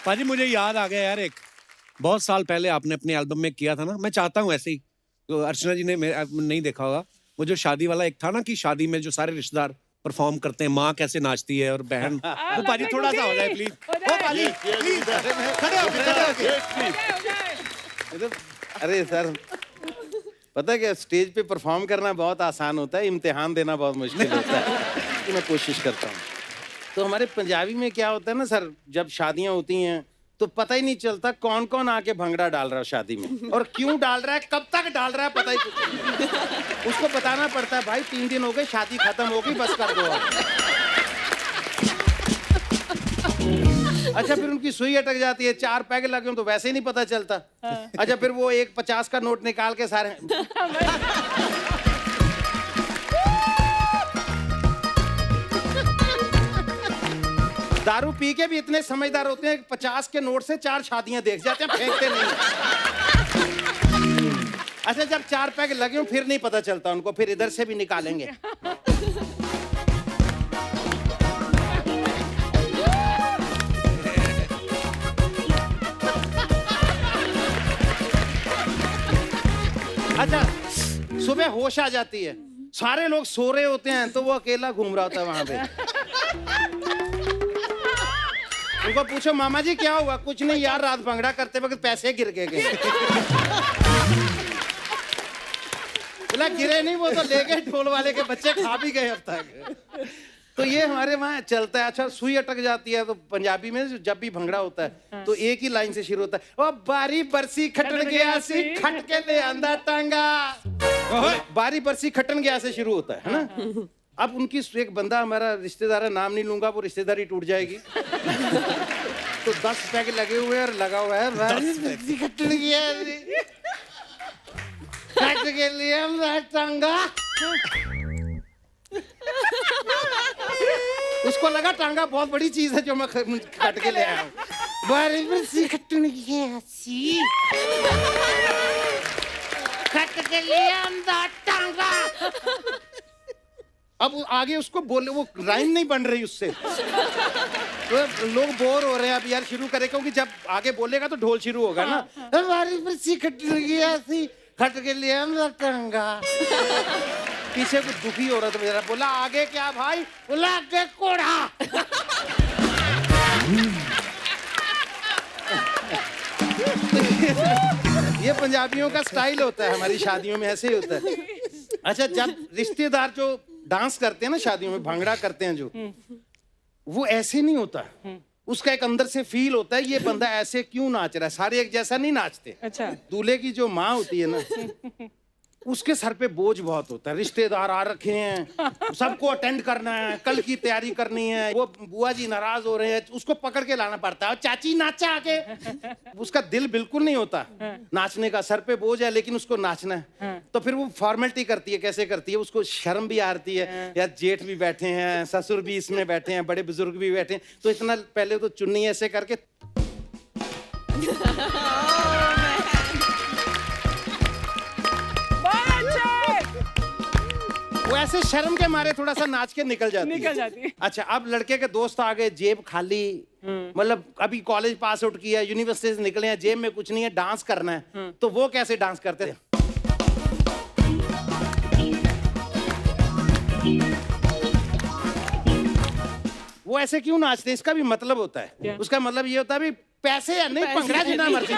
पाजी मुझे याद आ गया यार, एक बहुत साल पहले आपने अपने एल्बम में किया था ना, मैं चाहता हूँ ऐसे ही, तो अर्चना जी ने नहीं देखा होगा, वो जो शादी वाला एक था ना, कि शादी में जो सारे रिश्तेदार परफॉर्म करते हैं, माँ कैसे नाचती है और बहन, वो पाजी थोड़ा सा हो जाए प्लीज, ओ पाजी प्लीज, खड़े होके। अरे सर, पता है क्या, स्टेज पे परफॉर्म करना बहुत आसान होता है, इम्तिहान देना बहुत मुश्किल होता है। तो मैं कोशिश करता हूँ। तो हमारे पंजाबी में क्या होता है ना सर, जब शादियां होती हैं तो पता ही नहीं चलता कौन कौन आके भंगड़ा डाल रहा है शादी में, और क्यों डाल रहा है, कब तक डाल रहा है, पता ही नहीं। उसको बताना पड़ता है, भाई 3 दिन हो गए, शादी खत्म हो गई, बस कर दो आप। अच्छा, फिर उनकी सुई अटक जाती है, 4 पैग लगे हो तो वैसे ही नहीं पता चलता। अच्छा, फिर वो एक 50 का नोट निकाल के सारे दारू पी के भी इतने समझदार होते हैं, 50 के नोट से 4 शादियां देख जाते हैं, फेंकते नहीं। अच्छा, जब 4 पैग लगे हो फिर नहीं पता चलता उनको, फिर इधर से भी निकालेंगे। अच्छा, सुबह होश आ जाती है, सारे लोग सो रहे होते हैं, तो वो अकेला घूम रहा होता है वहां पे। उनको पूछो मामा जी क्या हुआ? कुछ नहीं यार, रात भंगड़ा करते वक्त पैसे गिर के गए। बोला गिरे नहीं, वो तो ले गए ढोल वाले के बच्चे, खा भी गए अब तक। तो ये हमारे वहाँ चलता है। अच्छा, सुई अटक जाती है तो पंजाबी में जब भी भंगड़ा होता है तो एक ही लाइन से शुरू होता है, ओ बारी बरसी खटन गया सी, खट के ले आंदा टांगा। बारी बरसी खटन गया से शुरू होता है ना। अब उनकी एक बंदा हमारा रिश्तेदार है, नाम नहीं लूंगा, वो रिश्तेदारी टूट जाएगी। तो 10 पैक लगे हुए हैं और लगा हुआ है कट के लिए टांगा। उसको लगा टांगा बहुत बड़ी चीज है जो मैं काट के ले आया हूँ। कट के लिए टांगा। अब आगे उसको बोले, वो राइम नहीं बन रही उससे, तो लोग बोर हो रहे हैं। अब यार शुरू करे, क्योंकि जब आगे बोलेगा तो ढोल शुरू होगा ना। खट के लिए टांगा। पीछे कुछ दुखी हो रहा था मेरा, बोला आगे क्या भाई? बोला आगे कोड़ा। ये पंजाबियों का स्टाइल होता है, हमारी शादियों में ऐसे ही होता है। अच्छा, जब रिश्तेदार जो डांस करते हैं ना शादियों में, भांगड़ा करते हैं जो, वो ऐसे नहीं होता। उसका एक अंदर से फील होता है, ये बंदा ऐसे क्यों नाच रहा है, सारे एक जैसा नहीं नाचते। अच्छा। दूल्हे की जो माँ होती है ना, उसके सर पे बोझ बहुत होता है। रिश्तेदार आ रखे हैं, सबको अटेंड करना है, कल की तैयारी करनी है। वो बुआ जी नाराज हो रहे हैं, उसको पकड़ के लाना पड़ता है। चाची नाचा आके, उसका दिल बिल्कुल नहीं होता नाचने का, सर पे बोझ है लेकिन उसको नाचना है। तो फिर वो फॉर्मेलिटी करती है। कैसे करती है? उसको शर्म भी आती है, यार जेठ भी बैठे हैं, ससुर भी इसमें बैठे हैं, बड़े बुजुर्ग भी बैठे हैं, तो इतना पहले तो चुन्नी ऐसे करके वो ऐसे शर्म के मारे थोड़ा सा नाच के निकल जाती है। अच्छा, अब लड़के के दोस्त आ गए, जेब खाली, मतलब अभी कॉलेज पास आउट किया, यूनिवर्सिटी से निकले हैं, जेब में कुछ नहीं है, डांस करना है। तो वो कैसे डांस करते हैं? वो ऐसे क्यों नाचते हैं? इसका भी मतलब होता है। उसका मतलब ये होता है भी पैसे या नहीं, पंगड़ा जितना मर्जी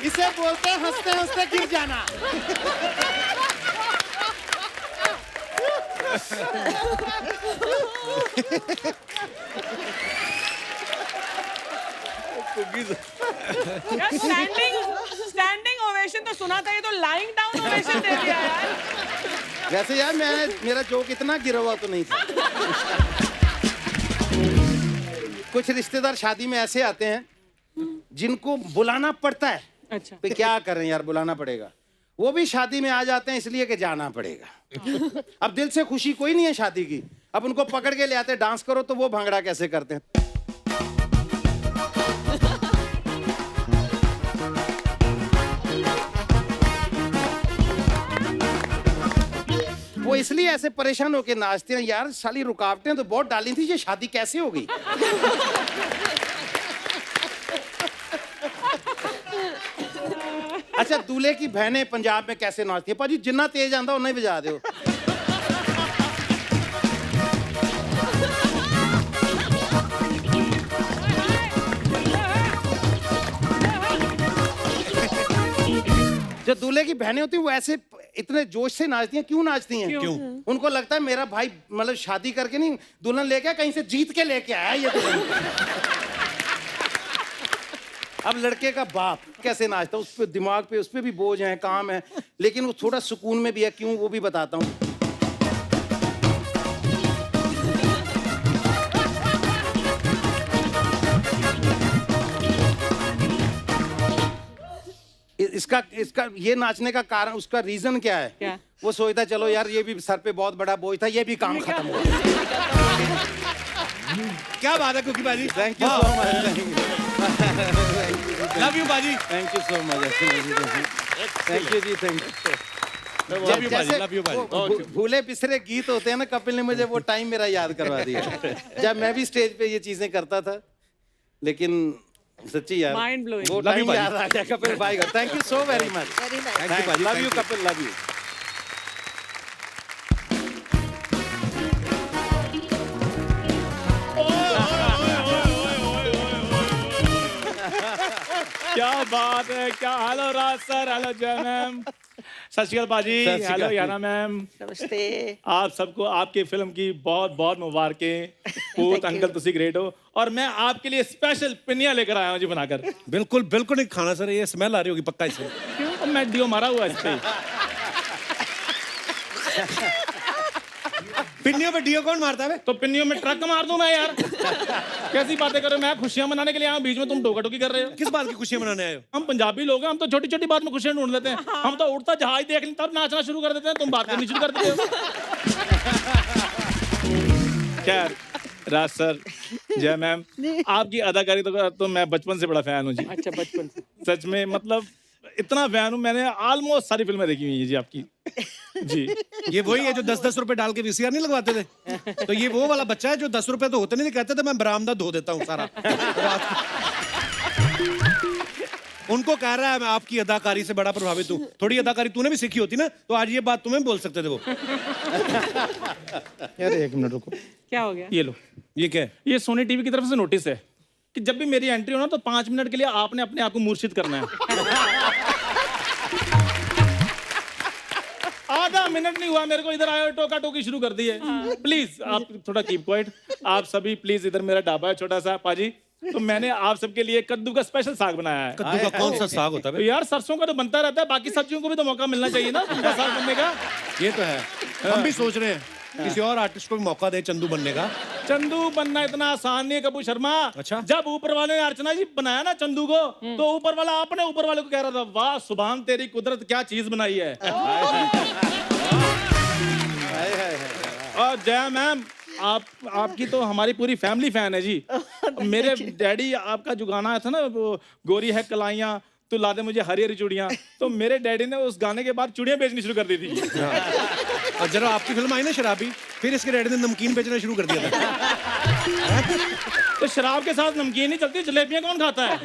इसे बोलते हैं हंसते हंसते गिर जाना। स्टैंडिंग ओवेशन तो सुना था, ये तो लाइंग डाउन ओवेशन दे दिया यार। वैसे यार मेरा जोक इतना गिरा हुआ तो नहीं था। कुछ रिश्तेदार शादी में ऐसे आते हैं जिनको बुलाना पड़ता है। अच्छा। तो क्या करें यार, बुलाना पड़ेगा। वो भी शादी में आ जाते हैं इसलिए कि जाना पड़ेगा। अब दिल से खुशी कोई नहीं है शादी की, अब उनको पकड़ के ले आते हैं, डांस करो, तो वो भांगड़ा कैसे करते हैं? वो इसलिए ऐसे परेशान होके नाचते हैं, यार साली रुकावटें तो बहुत डाली थी, ये शादी कैसे हो गई? अच्छा, दूल्हे की बहनें पंजाब में कैसे नाचती है? पाजी जिन्ना तेज आंदा उन्ना ही बजा दो। जो दूल्हे की बहनें होती हैं वो ऐसे इतने जोश से नाचती हैं। क्यों नाचती हैं? क्यों? उनको लगता है मेरा भाई मतलब शादी करके नहीं, दुल्हन लेके कहीं से जीत के लेके आया ये दुल्हन। अब लड़के का बाप कैसे नाचता है, उस पे दिमाग पे उस पे भी बोझ है, काम है, लेकिन वो थोड़ा सुकून में भी है। क्यों, वो भी बताता हूँ। इसका ये नाचने का कारण, उसका रीजन क्या है? क्या? वो सोचता चलो यार ये भी सर पे बहुत बड़ा बोझ था, ये भी काम खत्म हो गया। क्या बात है कुकी बाजी। Thank you so much. Love you बाजी। Thank you so much. Thank you ji, thank you. Love you बाजी, लव यू बाजी। भूले बिसरे गीत होते हैं ना, कपिल ने मुझे वो टाइम मेरा याद करवा दिया जब मैं भी स्टेज पे ये चीजें करता था। लेकिन सच्ची यार, Mind blowing. वो टाइम याद आ गया कपिल भाई का। Thank you so very much. Thank you, love you Kapil, love you. क्या बात है, क्या हेलो राज सर, हेलो जय मैम। सत श्री अकाल पाजी, सत श्री अकाल। हेलो याना मैम, नमस्ते। आप सबको आपके फिल्म की बहुत बहुत मुबारकें। पूत अंकल तुसी ग्रेट हो, और मैं आपके लिए स्पेशल पिनिया लेकर आया हूँ जी बनाकर। बिल्कुल बिल्कुल नहीं खाना सर, ये स्मेल आ रही होगी पक्का इसे। क्यों? मैं डियो मारा हुआ है इस पे। पिन्नियों पे डीओ कौन मारता है बे? तो पिन्नियों में ट्रक मार दूं मैं यार? कैसी बातें कर रहे हो? मैं खुशियां मनाने के लिए आया हूं, बीच में तुम टोका टोकी कर रहे हो। किस बात की खुशियां मनाने आए हो? हम पंजाबी लोग हैं, हम तो छोटी छोटी बात में खुशियां ढूंढ लेते हैं। हम तो उड़ता जहाज देख लें तब नाचना शुरू कर देते हैं, तुम बात करनी शुरू कर देते हो। खैर, राज सर, जय मैम, आपकी अदाकारी तो मैं बचपन से बड़ा फैन हूँ जी। अच्छा, बचपन से। सच में, मतलब इतना फैन हूँ, मैंने ऑलमोस्ट सारी फिल्में देखी हुई हैं जी आपकी। जी, ये वही है जो 10-10 रुपए डाल के वीसीआर नहीं लगवाते थे? तो ये वो वाला बच्चा है जो 10 रुपए तो होते नहीं, कहते थे मैं बरामदा धो देता हूँ सारा रात को। उनको कह रहा है मैं आपकी अदाकारी से बड़ा प्रभावित हूँ। थोड़ी अदाकारी तूने भी सीखी होती ना तो आज ये बात तुम्हें बोल सकते थे वो। यार एक मिनट रुको, क्या हो गया? ये लो, ये क्या है? ये सोनी टीवी की तरफ से नोटिस है कि जब भी मेरी एंट्री हो ना तो 5 मिनट के लिए आपने अपने आप को मूर्छित करना है। आधा मिनट नहीं हुआ मेरे को, इधर आए टोका टोकी शुरू कर दी है। प्लीज आप थोड़ा कीप क्वाइट। आप सभी प्लीज, इधर मेरा ढाबा है छोटा सा पाजी, तो मैंने आप सबके लिए कद्दू का स्पेशल साग बनाया है। कद्दू का कौन सा साग होता है तो बे? यार सरसों का तो बनता रहता है, बाकी सब्जियों को भी तो मौका मिलना चाहिए ना उनका साग बनने का। ये तो है, हम भी सोच रहे हैं किसी और आर्टिस्ट को भी मौका दे चंदू बनने का। चंदू बनना इतना आसान नहीं है कपूर शर्मा। अच्छा। जब ऊपर वाले ने अर्चना जी बनाया ना चंदू को, तो ऊपर वाला अपने ऊपर वाले को कह रहा था, वाह सुभान तेरी कुदरत क्या चीज बनाई है। और जया मैम, आपकी तो हमारी पूरी फैमिली फैन है जी। मेरे डैडी, आपका जो गाना आया था ना वो गोरी है कलाइयाँ तो ला दे मुझे हरी हरी चूड़ियाँ, तो मेरे डैडी ने उस गाने के बाद चूड़ियाँ बेचनी शुरू कर दी थी। और जरा आपकी फिल्म आई ना शराबी, फिर इसके डैडी ने नमकीन बेचना शुरू कर दिया था। तो शराब के साथ नमकीन नहीं चलती, जलेबियाँ कौन खाता है?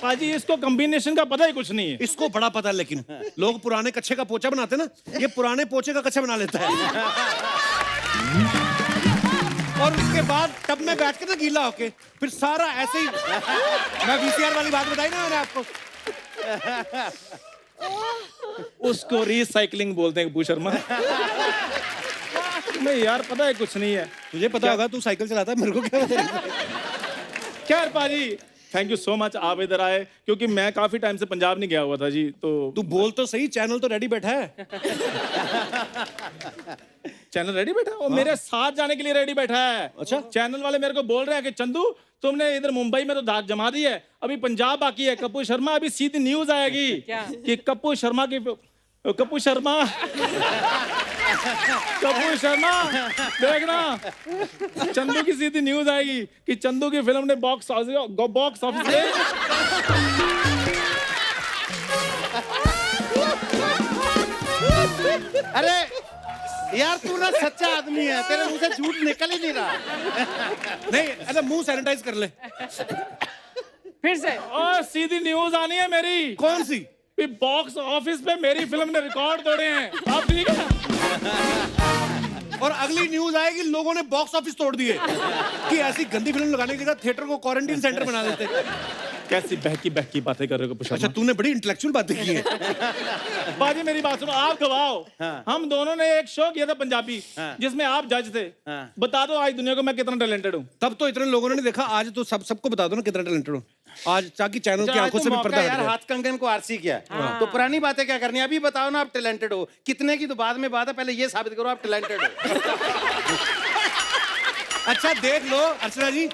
पाजी इसको कॉम्बिनेशन का पता ही कुछ नहीं है। इसको बड़ा पता है, लेकिन लोग पुराने कच्चे का पोचा बनाते ना, ये पुराने पोचे का कच्चा बना लेता है। और उसके बाद टब में बैठ के ना गीला होके फिर सारा ऐसे ही। मैं वीसीआर वाली बात बताई ना मैंने आपको। उसको रिसाइकलिंग बोलते हैं कपूर शर्मा। नहीं यार, पता है कुछ नहीं है। तुझे पता होगा, तू साइकिल चलाता है, मेरे को क्या पता। खैर पाजी, थैंक यू सो मच, आप इधर आए, क्योंकि मैं काफी टाइम से पंजाब नहीं गया हुआ था जी। तो तू बोल तो सही, चैनल तो रेडी बैठा है। चैनल रेडी बैठा है और मेरे साथ जाने के लिए रेडी बैठा है। अच्छा। चैनल वाले मेरे को बोल रहे हैं कि चंदू तुमने इधर मुंबई में तो दाग जमा दी है, अभी पंजाब बाकी है। कपूर शर्मा अभी सीधी न्यूज आएगी कि कपूर शर्मा देखना, चंदू की सीधी न्यूज आएगी कि चंदू की फिल्म ने बॉक्स ऑफिस में। अरे यार तू ना सच्चा आदमी है, तेरे मुंह से झूठ निकल ही नहीं रहा। नहीं, अरे मुंह सैनिटाइज कर ले। फिर से। और सीधी न्यूज आनी है मेरी। कौन सी? बॉक्स ऑफिस पे मेरी फिल्म ने रिकॉर्ड तोड़े हैं। आप ठीक है? और अगली न्यूज आएगी लोगों ने बॉक्स ऑफिस तोड़ दिए कि ऐसी गंदी फिल्म लगाने की जगह थिएटर को क्वारंटीन सेंटर बना देते। कैसी बहकी बातें कर रहे हो कपूर शर्मा? अच्छा, तूने बड़ी इंटेलेक्चुअल बातें की हैं। बाजी मेरी बात सुनो, आप गवाओ। हम दोनों ने एक शो किया था पंजाबी, जिसमें आप जज थे। बता दो आज दुनिया को मैं कितना टैलेंटेड हूँ। तब तो इतने लोगों ने नहीं देखा, आज तो सबको बता दो ना कितना टैलेंटेड हो आज, ताकि चैनल की आंखों से भी पर्दा हट यार जाए। हाथ कंगन को आरसी किया, तो पुरानी बातें क्या करनी है? अभी बताओ ना आप टैलेंटेड हो कितने की, तो बाद में बात है, पहले ये साबित करो आप टैलेंटेड हो। अच्छा देख लो अर्चना जी,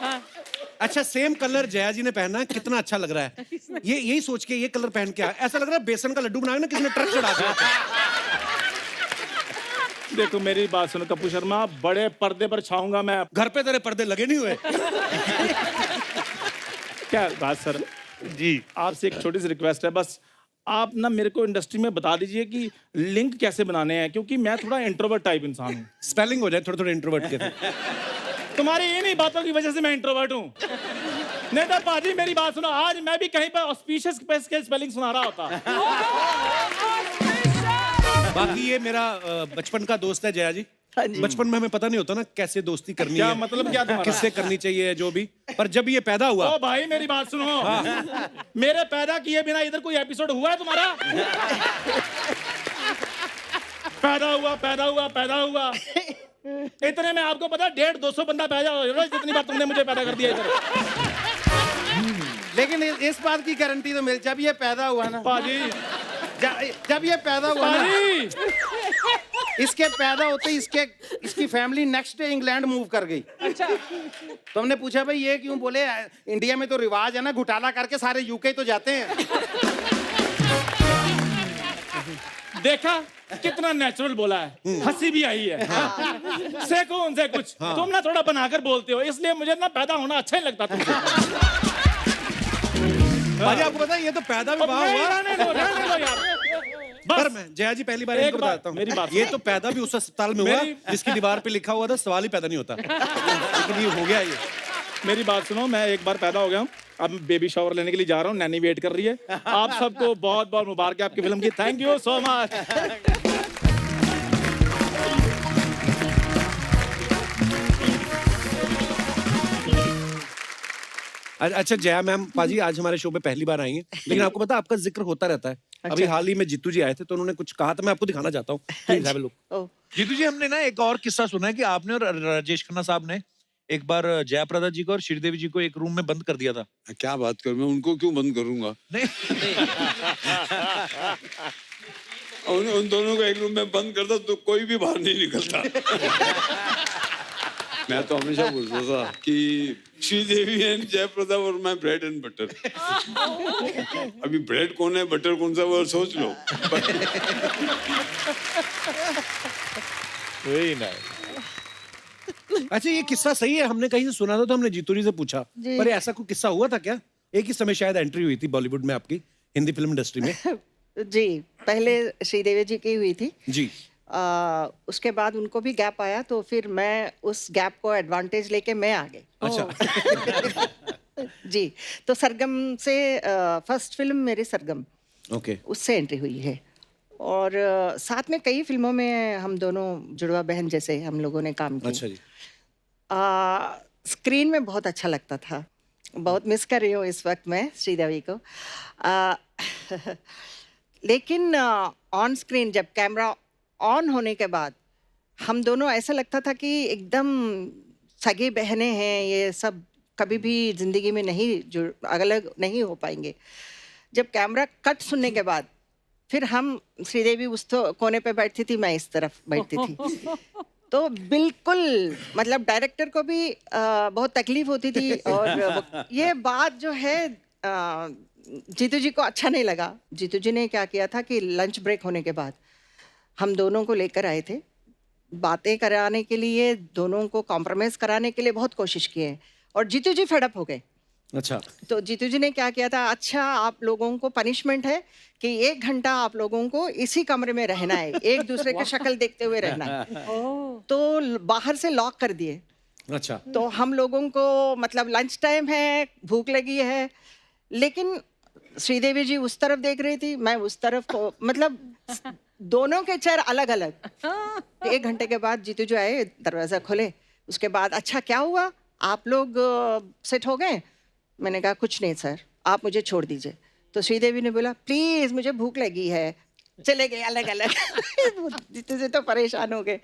अच्छा सेम कलर जया जी ने पहना है, कितना अच्छा लग रहा है। ये यही सोच के ये कलर पहन के आया, ऐसा लग रहा है बेसन का लड्डू बनाया ना किसी ने ट्रक चढ़ा दिया। देखो मेरी बात सुनो कपूर शर्मा, बड़े पर्दे पर छाऊंगा मैं। घर पे तेरे पर्दे लगे नहीं हुए? क्या बात सर जी, आपसे एक छोटी सी रिक्वेस्ट है, बस आप ना मेरे को इंडस्ट्री में बता दीजिए कि लिंक कैसे बनाने हैं, क्योंकि मैं थोड़ा इंट्रोवर्ट टाइप इंसान हूँ। स्पेलिंग हो जाए थोड़े थोड़े इंट्रोवर्ट के। तुम्हारी इन्हीं बातों की वजह से मैं इंट्रोवर्ट हूँ। नहीं तो पाजी मेरी बात सुनो, आज मैं भी कहीं पर ऑस्पिशियस के स्पेलिंग सुना रहा होता। बाकी ये मेरा बचपन का दोस्त है जया जी, हाँ जी। बचपन में हमें पता नहीं होता ना कैसे दोस्ती करनी क्या है, मतलब क्या तुम्हारा? किससे करनी चाहिए, जो भी। पर जब ये पैदा हुआ, ओ भाई मेरी बात सुनो, मेरे पैदा किए बिना इधर कोई एपिसोड हुआ है तुम्हारा? पैदा हुआ इतने में आपको पता 150-200 बंदा पैदा हो रहा है, जितनी बार तुमने मुझे पैदा कर दिया इधर। लेकिन इस बात की गारंटी तो मिल, जब ये पैदा हुआ ना, पाजी जब ये पैदा हुआ ना, पाजी इसके पैदा होते ही इसकी family next day England move कर गई। अच्छा। तो हमने पूछा भाई ये क्यों? बोले इंडिया में तो रिवाज है ना, घोटाला करके सारे यूके तो जाते हैं। देखा कितना नेचुरल बोला है, हंसी भी आई है। सेको उनसे कुछ, तुम ना थोड़ा बनाकर बोलते हो, इसलिए मुझे ना पैदा होना अच्छा ही लगता तुमसे। पाजी आपको पता है ये तो पैदा भी वहाँ हुआ। रहने दो यार। पर मैं जया जी पहली बार एक इनको बात- बताता हूँ, मेरी बात ये तो पैदा भी उस अस्पताल में हुआ मेरी- जिसकी दीवार पे लिखा हुआ था सवाल ही पैदा नहीं होता, लेकिन ये हो गया ये। मेरी बात सुनो, मैं एक बार पैदा हो गया हूँ, अब बेबी शावर लेने के लिए जा रहा हूँ, नैनी वेट कर रही है। आप सबको बहुत बहुत मुबारक आपकी फिल्म की। Thank you so much. अच्छा जया मैम, पाजी आज हमारे शो पे पहली बार आई हैं, लेकिन आपको पता है आपका जिक्र होता रहता है। अभी हाल ही में जीतू जी आए थे तो उन्होंने कुछ कहा था, मैं आपको दिखाना चाहता हूँ। Please have a look. Oh, Jeetu ji, हमने ना एक और किस्सा सुना है कि आपने और राजेश खन्ना साहब ने एक बार जयाप्रदा जी को और श्रीदेवी जी को एक रूम में बंद कर दिया था। क्या बात करूं, मैं उनको क्यों बंद करूंगा? उन दोनों को एक रूम में बंद करता तो कोई भी बाहर नहीं निकलता। मैं तो हमेशा बोलता था कि श्रीदेवी एंड जयप्रदा और माय ब्रेड एंड बटर। अभी ब्रेड कौन है, बटर कौन सा, वो सोच लो। Very nice. अच्छा ये किस्सा सही है, हमने कहीं से सुना था तो हमने जीतू जी से पूछा, जी। पर ऐसा कोई किस्सा हुआ था क्या? एक ही समय शायद एंट्री हुई थी बॉलीवुड में आपकी, हिंदी फिल्म इंडस्ट्री में। जी, पहले श्रीदेवी जी की हुई थी। जी। उसके बाद उनको भी गैप आया तो फिर मैं उस गैप को एडवांटेज लेके मैं आ गई। अच्छा। जी, तो सरगम से फर्स्ट फिल्म मेरी सरगम, ओके। उससे एंट्री हुई है। और साथ में कई फिल्मों में हम दोनों जुड़वा बहन जैसे हम लोगों ने काम किया। अच्छा जी। स्क्रीन में बहुत अच्छा लगता था, बहुत मिस कर रही हूँ इस वक्त मैं श्रीदेवी को। लेकिन ऑन स्क्रीन जब कैमरा ऑन होने के बाद हम दोनों ऐसा लगता था कि एकदम सगी बहनें हैं, ये सब कभी भी जिंदगी में नहीं अलग नहीं हो पाएंगे। जब कैमरा कट सुनने के बाद फिर हम, श्रीदेवी उस तो कोने पे बैठती थी, मैं इस तरफ बैठती थी, तो बिल्कुल मतलब डायरेक्टर को भी बहुत तकलीफ होती थी। और ये बात जो है जीतू जी को अच्छा नहीं लगा। जीतू जी ने क्या किया था कि लंच ब्रेक होने के बाद हम दोनों को लेकर आए थे, बातें कराने के लिए, दोनों को कॉम्प्रोमाइज कराने के लिए बहुत कोशिश किए, और जीतू जी फेड अप हो गए। अच्छा। तो जीतू जी ने क्या किया था, अच्छा आप लोगों को पनिशमेंट है कि 1 घंटा आप लोगों को इसी कमरे में रहना है, एक दूसरे की शक्ल देखते हुए रहना है। तो बाहर से लॉक कर दिए। अच्छा। तो हम लोगों को मतलब लंच टाइम है, भूख लगी है, लेकिन श्रीदेवी जी उस तरफ देख रही थी, मैं उस तरफ को, मतलब दोनों के चेहरे अलग अलग। 1 घंटे के बाद जीतू जी आए, दरवाजा खोले, उसके बाद अच्छा क्या हुआ, आप लोग सेट हो गए? मैंने कहा कुछ नहीं सर, आप मुझे छोड़ दीजिए। तो श्रीदेवी ने बोला प्लीज मुझे भूख लगी है, चले गए अलग अलग। जीतू जी तो परेशान हो गए,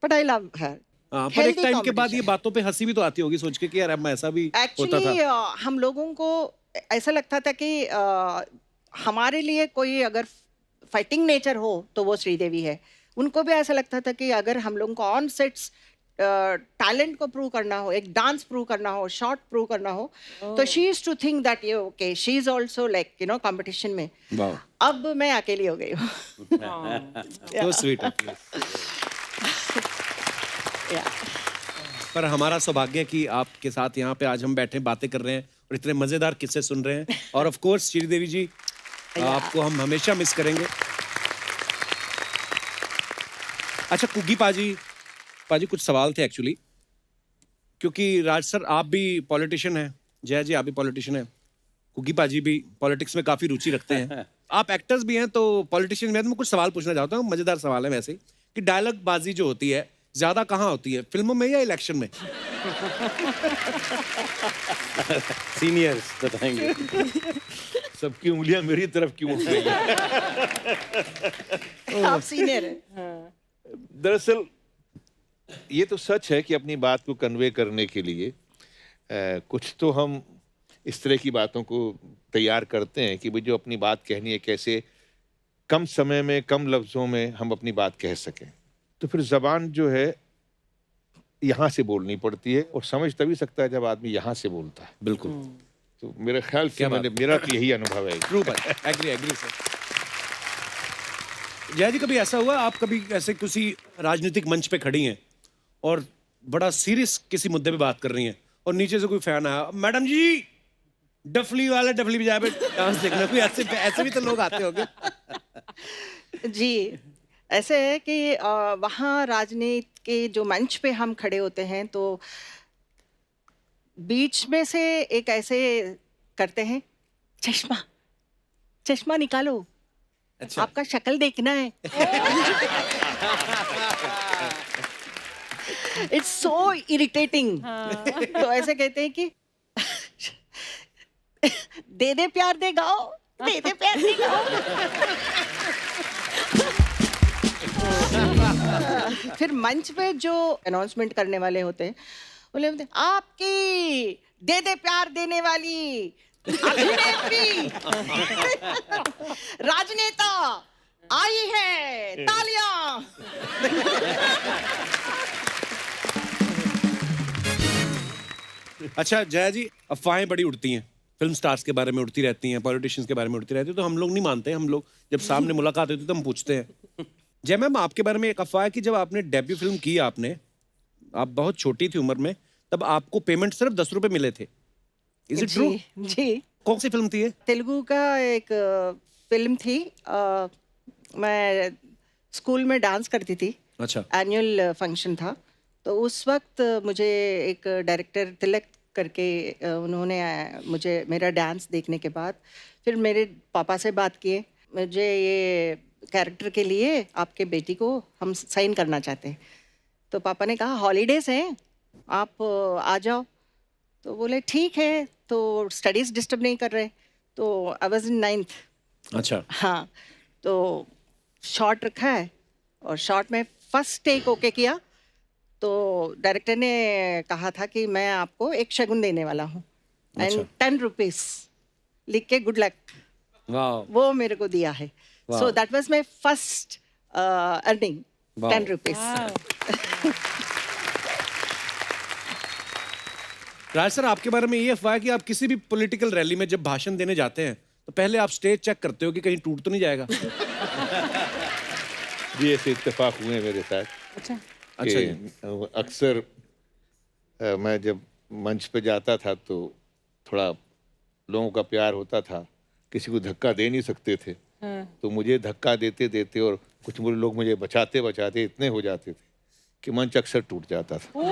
बट आई लव हर। पर एक टाइम के बाद ये बातों पे हंसी भी तो आती होगी सोच के कि यार अब ऐसा भी होता एक्चुअली था। हम लोगों को ऐसा लगता था कि हमारे लिए कोई अगर फाइटिंग नेचर हो तो वो श्रीदेवी है। उनको भी ऐसा लगता था कि अगर हम लोगों को ऑन सेट्स टैलेंट को प्रूव करना हो, एक डांस प्रूव करना हो, शॉट प्रूव करना हो, तो she is to think that ये okay, she is also like you know competition में। वाह, अब मैं अकेली हो गई हूँ। तो स्वीट है। पर हमारा सौभाग्य है कि आपके साथ यहाँ पे आज हम बैठे बातें कर रहे हैं और इतने मजेदार किस्से सुन रहे हैं। और ऑफ कोर्स श्रीदेवी जी, आपको हम हमेशा मिस करेंगे। अच्छा कुगी पाजी कुछ सवाल थे एक्चुअली, क्योंकि राज सर आप भी पॉलिटिशियन हैं, जया जी आप भी पॉलिटिशियन हैं, कुगी पाजी भी पॉलिटिक्स में काफी रुचि रखते हैं, आप एक्टर्स भी हैं तो पॉलिटिशियन में। तो मैं कुछ सवाल पूछना चाहता हूँ, मजेदार सवाल है वैसे, कि डायलॉग बाजी जो होती है ज्यादा कहाँ होती है, फिल्मों में या इलेक्शन में? सीनियर्स बताएंगे। सबकी उंगलियां मेरी तरफ क्यों उठ रही हैं? आप सीनियर हैं। दरअसल ये तो सच है कि अपनी बात को कन्वे करने के लिए कुछ तो हम इस तरह की बातों को तैयार करते हैं कि भाई जो अपनी बात कहनी है कैसे कम समय में कम लफ्ज़ों में हम अपनी बात कह सकें। तो फिर ज़बान जो है यहाँ से बोलनी पड़ती है और समझ तभी सकता है जब आदमी यहाँ से बोलता है। बिल्कुल। तो मेरे ख्याल से मेरा तो यही अनुभव है। ट्रू भाई, एग्री सर। जया जी, कभी ऐसा हुआ आप कभी ऐसे किसी राजनीतिक मंच पे खड़ी हैं और बड़ा सीरियस किसी मुद्दे पे बात कर रही हैं और नीचे से कोई फैन आया, मैडम जी डफली वाले डफली बजाए पे डांस देखना, कोई ऐसे भी तो लोग आते होंगे? जी, ऐसे है कि वहाँ राजनीति के जो मंच पे हम खड़े होते हैं तो बीच में से एक ऐसे करते हैं, चश्मा निकालो, अच्छा। आपका शक्ल देखना है। It's so irritating. तो ऐसे कहते हैं कि दे दे प्यार दे गाओ, दे दे प्यार दे गाओ। फिर मंच पे जो अनाउंसमेंट करने वाले होते हैं बोले आपकी दे दे प्यार देने वाली अभिनेत्री राजनेता आई है, तालियां। अच्छा जया जी, अफवाहें बड़ी उड़ती हैं, फिल्म स्टार्स के बारे में उड़ती रहती हैं, पॉलिटिशियंस के बारे में उड़ती रहती है, तो हम लोग नहीं मानते। हम लोग जब सामने मुलाकात होती है तो हम पूछते हैं। जय मैम, आपके बारे में एक अफवाह है कि जब आपने डेब्यू फिल्म की, आप बहुत छोटी थी उम्र में, तब आपको पेमेंट सिर्फ 10 रुपए मिले थे। Is it true? जी। कौन सी फिल्म थी ये? तेलुगु का एक फिल्म थी। मैं स्कूल में डांस करती थी। अच्छा। एनुअल फंक्शन था, तो उस वक्त मुझे एक डायरेक्टर तिलक करके उन्होंने मुझे मेरा डांस देखने के बाद फिर मेरे पापा से बात किए, मुझे ये कैरेक्टर के लिए आपके बेटी को हम साइन करना चाहते हैं। तो पापा ने कहा हॉलीडेज़ हैं, आप आ जाओ। तो बोले ठीक है, तो स्टडीज़ डिस्टर्ब नहीं कर रहे। तो आई वाज इन 9th। अच्छा। हाँ, तो शॉट रखा है और शॉट में फर्स्ट टेक ओके किया तो डायरेक्टर ने कहा था कि मैं आपको एक शगुन देने वाला हूँ एंड 10 रुपीज़ लिख के गुड लक, वो मेरे को दिया है। So that was my first earning, 10 rupees. Raj sir, आपके बारे में ये अफवाह है कि आप किसी भी पॉलिटिकल रैली में जब भाषण देने जाते हैं तो पहले आप स्टेज चेक करते हो कि कहीं टूट तो नहीं जाएगा। जी, ऐसे इत्तेफाक हुए मेरे साथ। अच्छा। अक्सर मैं जब मंच पे जाता था तो थोड़ा लोगों का प्यार होता था, किसी को धक्का दे नहीं सकते थे। तो मुझे धक्का देते देते और कुछ लोग मुझे बचाते बचाते इतने हो जाते थे कि मंच अक्सर टूट जाता था। तो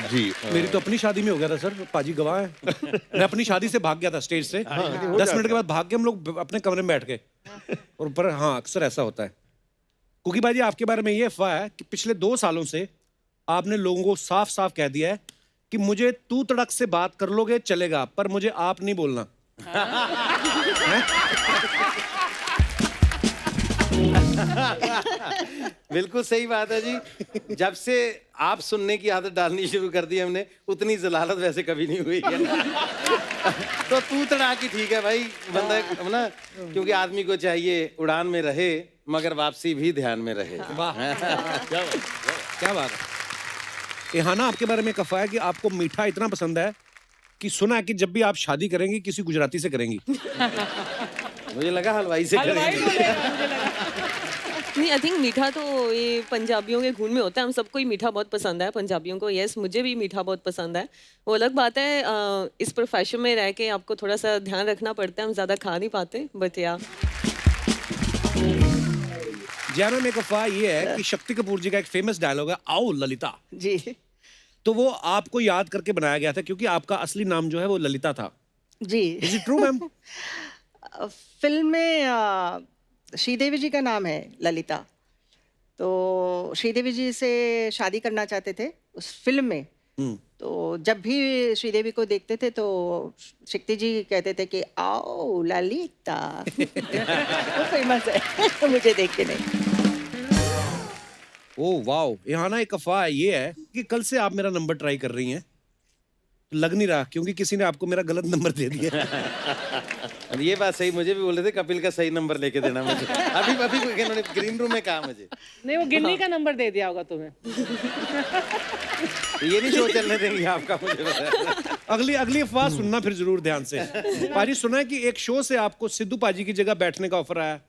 जी, मेरी तो अपनी शादी में हो गया था सर, पाजी गवाह है। मैं अपनी शादी से भाग गया था स्टेज से। 10 मिनट के बाद भाग के हम लोग अपने कमरे में बैठ गए। और पर हाँ, अक्सर ऐसा होता है। कुकी बाजी, आपके बारे में ये अफवाह है कि पिछले 2 सालों से आपने लोगों को साफ साफ कह दिया है कि मुझे तू तड़क से बात कर लोगे चलेगा, पर मुझे आप नहीं बोलना। बिल्कुल सही बात है जी। जब से आप सुनने की आदत डालनी शुरू कर दी हमने, उतनी जलालत वैसे कभी नहीं हुई है। तो तू तड़ा की ठीक है भाई, बंदा ना, क्योंकि आदमी को चाहिए उड़ान में रहे मगर वापसी भी ध्यान में रहे। वाह, क्या बात है। इहाना, आपके बारे में एक अफवाह है कि आपको मीठा इतना पसंद है कि सुना है कि जब भी आप शादी करेंगी किसी गुजराती से करेंगी। मुझे लगा हलवाई से करेंगे। नहीं, आई थिंक मीठा तो ये पंजाबियों के खून में होता है। हम सबको ही मीठा बहुत पसंद है, पंजाबियों को। यस, मुझे भी मीठा बहुत पसंद है। वो अलग बात है, इस प्रोफेशन में रह के आपको थोड़ा सा ध्यान रखना पड़ता है, हम ज़्यादा खा नहीं पाते। बट या जय मैम, एक अफवाह ये है कि शक्ति कपूर जी का एक फेमस डायलॉग है, आओ ललिता। जी। तो वो आपको याद करके बनाया गया था क्योंकि आपका असली नाम जो है वो ललिता था। जी। Is it true ma'am? फिल्म में श्रीदेवी जी का नाम है ललिता, तो श्रीदेवी जी से शादी करना चाहते थे उस फिल्म में। तो जब भी श्रीदेवी को देखते थे तो शक्ति जी कहते थे कि आओ ललिता। वो फेमस है मुझे देख के नहीं। ओह वाओ, यहाँ ना एक अफवाह ये है कि कल से आप मेरा नंबर ट्राई कर रही हैं। लग नहीं रहा, क्योंकि किसी ने आपको मेरा गलत नंबर दे दिया। अब ये बात सही, मुझे भी बोल रहे थे कपिल का सही नंबर लेके देना मुझे। अभी अभी इन्होंने ग्रीन रूम में कहा मुझे। नहीं, वो गिन्नी का नंबर दे दिया होगा तुम्हें। ये नहीं शो चलने देंगे आपका, मुझे पता है। अगली अफवाह सुनना फिर जरूर ध्यान से। पाजी, सुना है कि एक शो से आपको सिद्धू पाजी की जगह बैठने का ऑफर आया।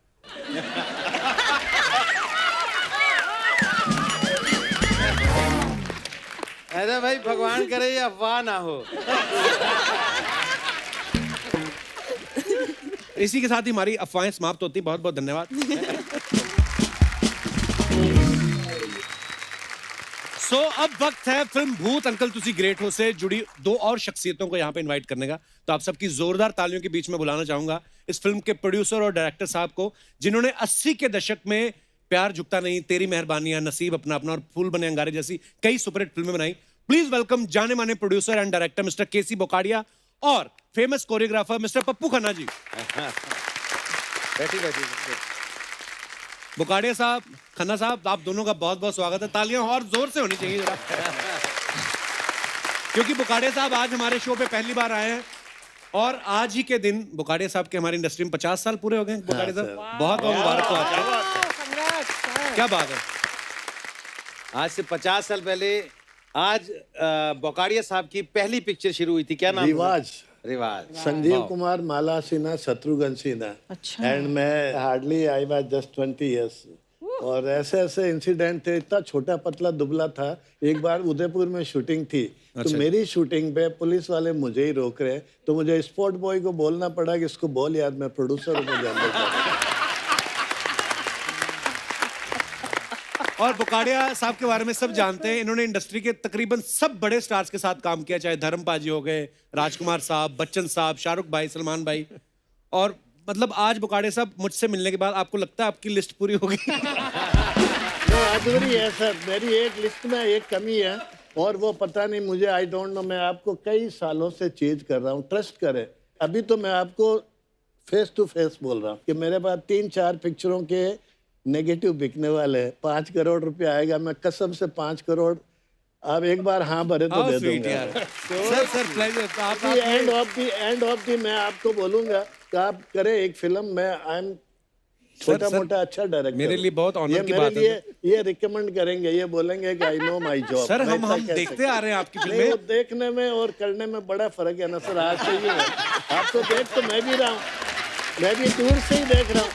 अरे भाई भगवान करे ये अफवाह ना हो। इसी के साथ ही हमारी अफवाहें समाप्त होती। बहुत बहुत धन्यवाद। सो अब वक्त है फिल्म भूत अंकल तुसी ग्रेट हो से जुड़ी दो और शख्सियतों को यहाँ पे इनवाइट करने का। तो आप सबकी जोरदार तालियों के बीच में बुलाना चाहूंगा इस फिल्म के प्रोड्यूसर और डायरेक्टर साहब को, जिन्होंने 80 के दशक में प्यार झुकता नहीं, तेरी मेहरबानियां, नसीब अपना अपना और फूल बने अंगारे जैसी कई सुपरहिट फिल्में बनाई। प्लीज वेलकम जाने माने producer and director mister KC Bokadia और famous choreographer mister Pappu Khanna ji. बैठी बैठी। बोकाडिया साहब, खन्ना साहब, आप दोनों का बहुत बहुत स्वागत है। तालियां और जोर से होनी चाहिए जरा, क्योंकि बोकाडिया साहब आज हमारे शो पे पहली बार आए हैं और आज ही के दिन बोकाडिया साहब के हमारी इंडस्ट्री में 50 साल पूरे हो गए। बोकाडिया साहब, बहुत बहुत मुबारक हो आपको। क्या बात है। आज से 50 साल पहले आज बोकाडिया साहब की पहली पिक्चर शुरू हुई थी, क्या नाम? रिवाज। रिवाज। संजीव कुमार, माला सिन्हा, शत्रुघ्न सिन्हा। अच्छा। एंड मैं hardly I was just 20 years. और ऐसे ऐसे इंसिडेंट थे, इतना छोटा पतला दुबला था। एक बार उदयपुर में शूटिंग थी, तो मेरी शूटिंग पे पुलिस वाले मुझे ही रोक रहे, तो मुझे स्पोर्ट बॉय को बोलना पड़ा कि इसको बोल यार मैं प्रोड्यूसर हूँ, मुझे अंदर जाना। और बोकाडिया साहब के बारे में सब जानते हैं। इन्होंने इंडस्ट्री के तकरीबन सब बड़े स्टार्स के साथ काम किया, चाहे धर्म पाजी हो गए, राजकुमार साहब, बच्चन साहब, शाहरुख भाई, सलमान भाई। और मतलब आज बोकाडिया साहब मुझसे मिलने के बाद आपको लगता है आपकी लिस्ट पूरी हो गई? अधूरी है सर, मेरी एक लिस्ट में एक कमी है और वो पता नहीं मुझे, आई डोंट नो। मैं आपको कई सालों से चीज कर रहा हूँ, ट्रस्ट करें। अभी तो मैं आपको फेस टू फेस बोल रहा हूँ कि मेरे पास 3-4 पिक्चरों के नेगेटिव बिकने वाले हैं। 5 करोड़ रुपया आएगा, मैं कसम से 5 करोड़ आप एक बार हाँ भरे तो दे दूंगा। Sir pleasure. End of the मैं आपको बोलूंगा कि आप करें एक फिल्म में। आई एम छोटा मोटा अच्छा डायरेक्टर। मेरे लिए बहुत ऑनर की मेरे बात लिए है। ये रिकमेंड करेंगे, ये बोलेंगे कि I know my job. Sir हम देखते आ रहे हैं आपकी नहीं, फिल्में। वो देखने में और करने में बड़ा फर्क है ना सर। आज से ही है, आपको देख तो मैं भी रहा हूँ, मैं भी दूर से ही देख रहा हूँ।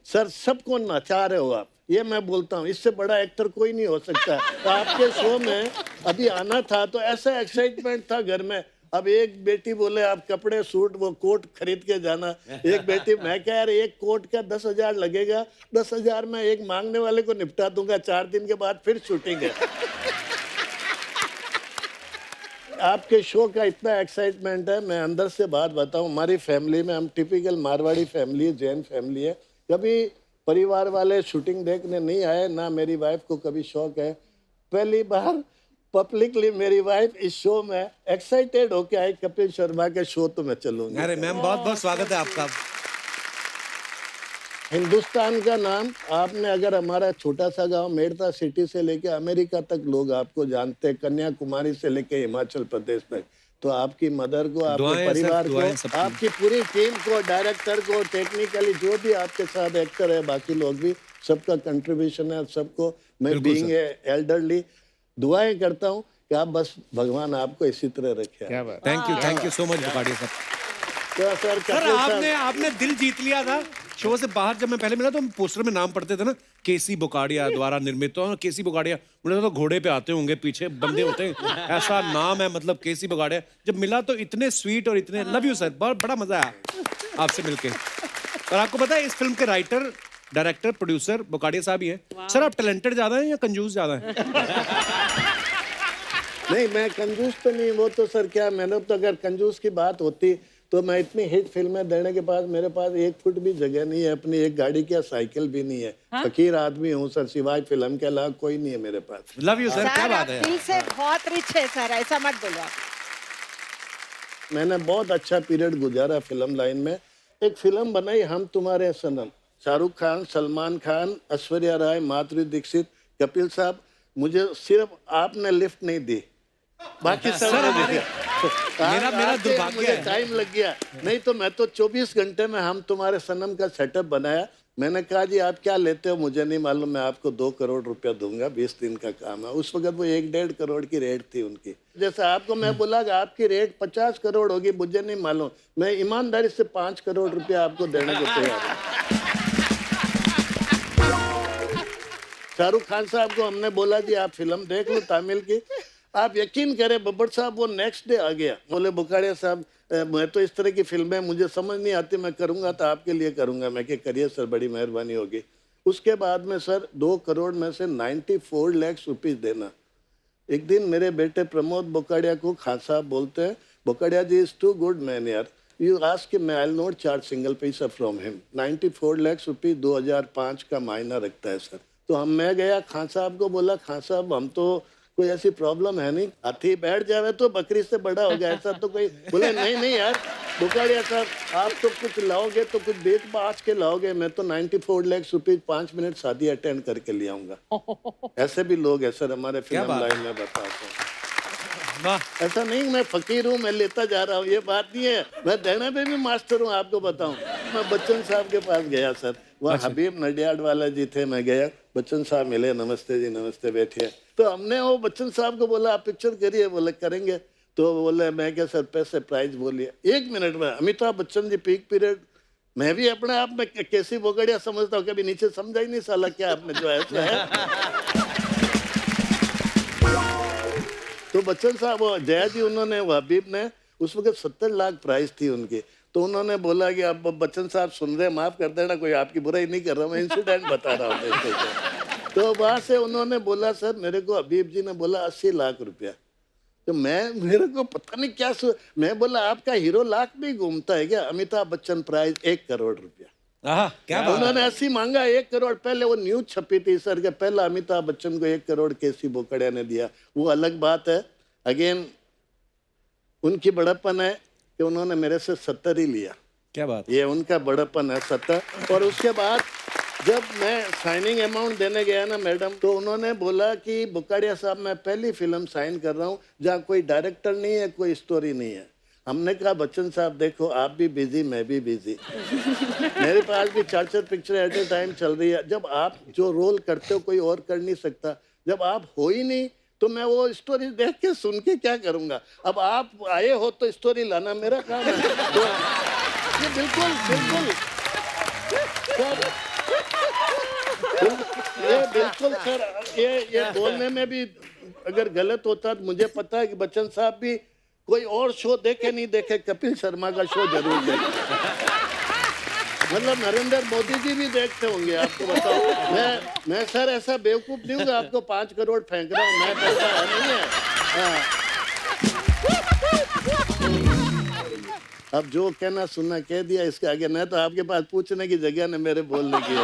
सर सबको नचा रहे हो आप, ये मैं बोलता हूँ। इससे बड़ा एक्टर कोई नहीं हो सकता। तो आपके शो में अभी आना था तो ऐसा एक्साइटमेंट था घर में। अब एक बेटी बोले आप कपड़े सूट वो कोट खरीद के जाना, एक बेटी, मैं कह रही एक कोट का 10,000 लगेगा, 10,000 में एक मांगने वाले को निपटा दूंगा, 4 दिन के बाद फिर शूटिंग है। आपके शो का इतना एक्साइटमेंट है, मैं अंदर से बात बताऊं। हमारी फैमिली में हम टिपिकल मारवाड़ी फैमिली है, जैन फैमिली है। कभी परिवार वाले शूटिंग देखने नहीं आए, ना मेरी वाइफ को कभी शौक है। पहली बार पब्लिकली मेरी वाइफ इस शो में एक्साइटेड होके आई, कपिल शर्मा के शो तो मैं चलूंगा। अरे मैम बहुत बहुत स्वागत है आपका। हिंदुस्तान का नाम आपने, अगर हमारा छोटा सा गांव मेड़ता सिटी से लेके अमेरिका तक लोग आपको जानते हैं, कन्याकुमारी से लेके हिमाचल प्रदेश तक। तो आपकी मदर को, आपके परिवार को, आपकी पूरी टीम को, डायरेक्टर को, टेक्निकली जो भी आपके साथ एक्टर है, बाकी लोग भी, सबका कंट्रीब्यूशन है। सबको मैं बीइंग एल्डरली दुआएं करता हूं कि आप बस भगवान आपको इसी तरह रखे। Thank you so much Bokadia साहब। तो सर आपने दिल जीत लिया था। शो से बाहर जब मैं पहले मिला तो हम पोस्टर में नाम पढ़ते थे ना, केसी बोकाडिया द्वारा निर्मित। तो केसी बोकाडिया, मुझे तो घोड़े पे आते होंगे, पीछे बंदे होते हैं, ऐसा नाम है मतलब केसी बोकाडिया। जब मिला तो इतने स्वीट और इतने, लव यू सर, बहुत बड़ा मजा आया आपसे मिलके। और आपको पता है इस फिल्म के राइटर, डायरेक्टर, प्रोड्यूसर बोकाडिया साहब ही हैं। सर आप टैलेंटेड ज्यादा हैं या कंजूस ज्यादा हैं? नहीं, मैं कंजूस तो नहीं, वो तो सर क्या, मैंने तो अगर कंजूस की बात होती तो मैं इतनी हिट फिल्में देने के बाद मेरे पास 1 फुट भी जगह नहीं है, अपनी एक गाड़ी की साइकिल भी नहीं है। फकीर आदमी हूँ सर, सिवाय फिल्म के अलावा कोई नहीं है मेरे पास। लव यू सर, क्या सर बात आप है। दिल से बहुत रिच है सर, ऐसा मत बोलो आप। मैंने बहुत अच्छा पीरियड गुजारा फिल्म लाइन में। एक फिल्म बनाई हम तुम्हारे सनम, शाहरुख खान, सलमान खान, ऐश्वर्या राय, माधुरी दीक्षित, कपिल साहब। मुझे सिर्फ आपने लिफ्ट नहीं दी, बाकी सब ने दिया। मेरा दुर्भाग्य मुझे है। टाइम लग गया, नहीं तो मैं तो 24 घंटे में हम तुम्हारे सनम का सेटअप बनाया। मैंने कहा जी आप क्या लेते हो मुझे नहीं मालूम, मैं आपको 2 करोड़ रुपया दूंगा, 20 दिन का काम है। उस वक्त वो 1-1.5 करोड़ की रेट थी उनकी। जैसे आपको मैं बोला कि आपकी रेट 50 करोड़ होगी, मुझे नहीं मालूम, मैं ईमानदारी से 5 करोड़ रुपया आपको देने को तैयार हूँ। शाहरुख खान साहब को हमने बोला जी आप फिल्म देख लो तमिल की। आप यकीन करें बब्बर साहब वो नेक्स्ट डे आ गया, बोले बुखाड़िया साहब मैं तो इस तरह की फिल्में मुझे समझ नहीं आती, मैं करूंगा तो आपके लिए करूंगा। मैं क्या करिए सर, बड़ी मेहरबानी होगी। उसके बाद में सर 2 करोड़ में से 94 लाख रुपीस देना। एक दिन मेरे बेटे प्रमोद बोकाड़िया को खान साहब बोलते हैं, बोकाड़िया जी इज टू गुड मैन यार, यू आस्क मैं I will not charge single पैसा फ्रॉम हिम। 94 लाख रुपीस 2005 का मायना रखता है सर। तो मैं गया खान साहब को बोला, खान साहब हम तो कोई ऐसी प्रॉब्लम है नहीं, हाथी बैठ जावे तो बकरी से बड़ा हो गया, ऐसा तो कोई। बोले नहीं यार बुखाड़िया साहब आप तो कुछ लाओगे तो कुछ बेच बाच के लाओगे, मैं तो 94 लाख रुपीस 5 मिनट शादी अटेंड करके ले आऊंगा। ऐसे भी लोग हैं सर हमारे फिल्म लाइन में, बताते हैं। ऐसा नहीं मैं फकीर हूँ, मैं लेता जा रहा हूँ, ये बात नहीं है। मैं देने पे भी मास्टर हूँ, आपको बताऊँ। मैं बच्चन साहब के पास गया सर, वह हबीब नडियाड वाला जी थे, मैं गया, बच्चन साहब मिले, नमस्ते जी नमस्ते, बैठिए। तो हमने वो बच्चन साहब को बोला आप पिक्चर करिए, बोले करेंगे। तो बोले मैं क्या सर पैसे प्राइस बोलिए। 1 मिनट में अमिताभ बच्चन जी पीक पीरियड, मैं भी अपने आप में कैसी बोगड़िया समझता हूँ, कभी नीचे समझा ही नहीं साला क्या आपने जो ऐसा है। तो बच्चन साहब वो जया जी उन्होंने, वो हबीब ने, उस वक्त 70 लाख प्राइस थी उनकी। तो उन्होंने बोला कि अब बच्चन साहब सुन रहे, माफ कर देना, कोई आपकी बुराई नहीं कर रहा, मैं इंसिडेंट बता रहा हूँ। तो वहां से उन्होंने बोला सर मेरे को, हबीब जी ने बोला 80 लाख रुपया। तो मेरे को पता नहीं क्या मैं बोला आपका हीरो लाख भी घूमता है क्या? अमिताभ बच्चन प्राइस 1 करोड़ रुपया। क्या बात उन्होंने 80 मांगा, 1 करोड़। पहले वो न्यूज छपी थी सर के पहला अमिताभ बच्चन को 1 करोड़ केसी बोकड़िया ने दिया, वो अलग बात है। अगेन उनकी बड़प्पन है कि उन्होंने मेरे से 70 ही लिया। क्या बात, ये उनका बड़प्पन है 70। और उसके बाद जब मैं साइनिंग अमाउंट देने गया ना मैडम, तो उन्होंने बोला कि बुकाड़िया साहब मैं पहली फिल्म साइन कर रहा हूँ जहाँ कोई डायरेक्टर नहीं है, कोई स्टोरी नहीं है। हमने कहा बच्चन साहब देखो आप भी बिजी, मैं भी बिजी, मेरे पास भी 4-4 पिक्चर एट ए टाइम चल रही है। जब आप जो रोल करते हो कोई और कर नहीं सकता, जब आप हो ही नहीं तो मैं वो स्टोरी देख के सुन के क्या करूँगा। अब आप आए हो तो स्टोरी लाना मेरा काम है। तो ये बिल्कुल बिल्कुल ये बिल्कुल सर, ये बोलने में भी अगर गलत होता तो मुझे पता है कि बच्चन साहब भी कोई और शो देखे नहीं देखे, कपिल शर्मा का शो जरूर देखे। मतलब नरेंद्र मोदी जी भी देखते होंगे, आपको बताओ। मैं सर ऐसा बेवकूफ नहीं हूँ आपको 5 करोड़ फेंक रहा हूँ, मैं पैसा है नहीं है। हाँ। अब जो कहना सुनना कह दिया, इसके आगे मैं तो आपके पास पूछने की जगह ने मेरे बोलने की।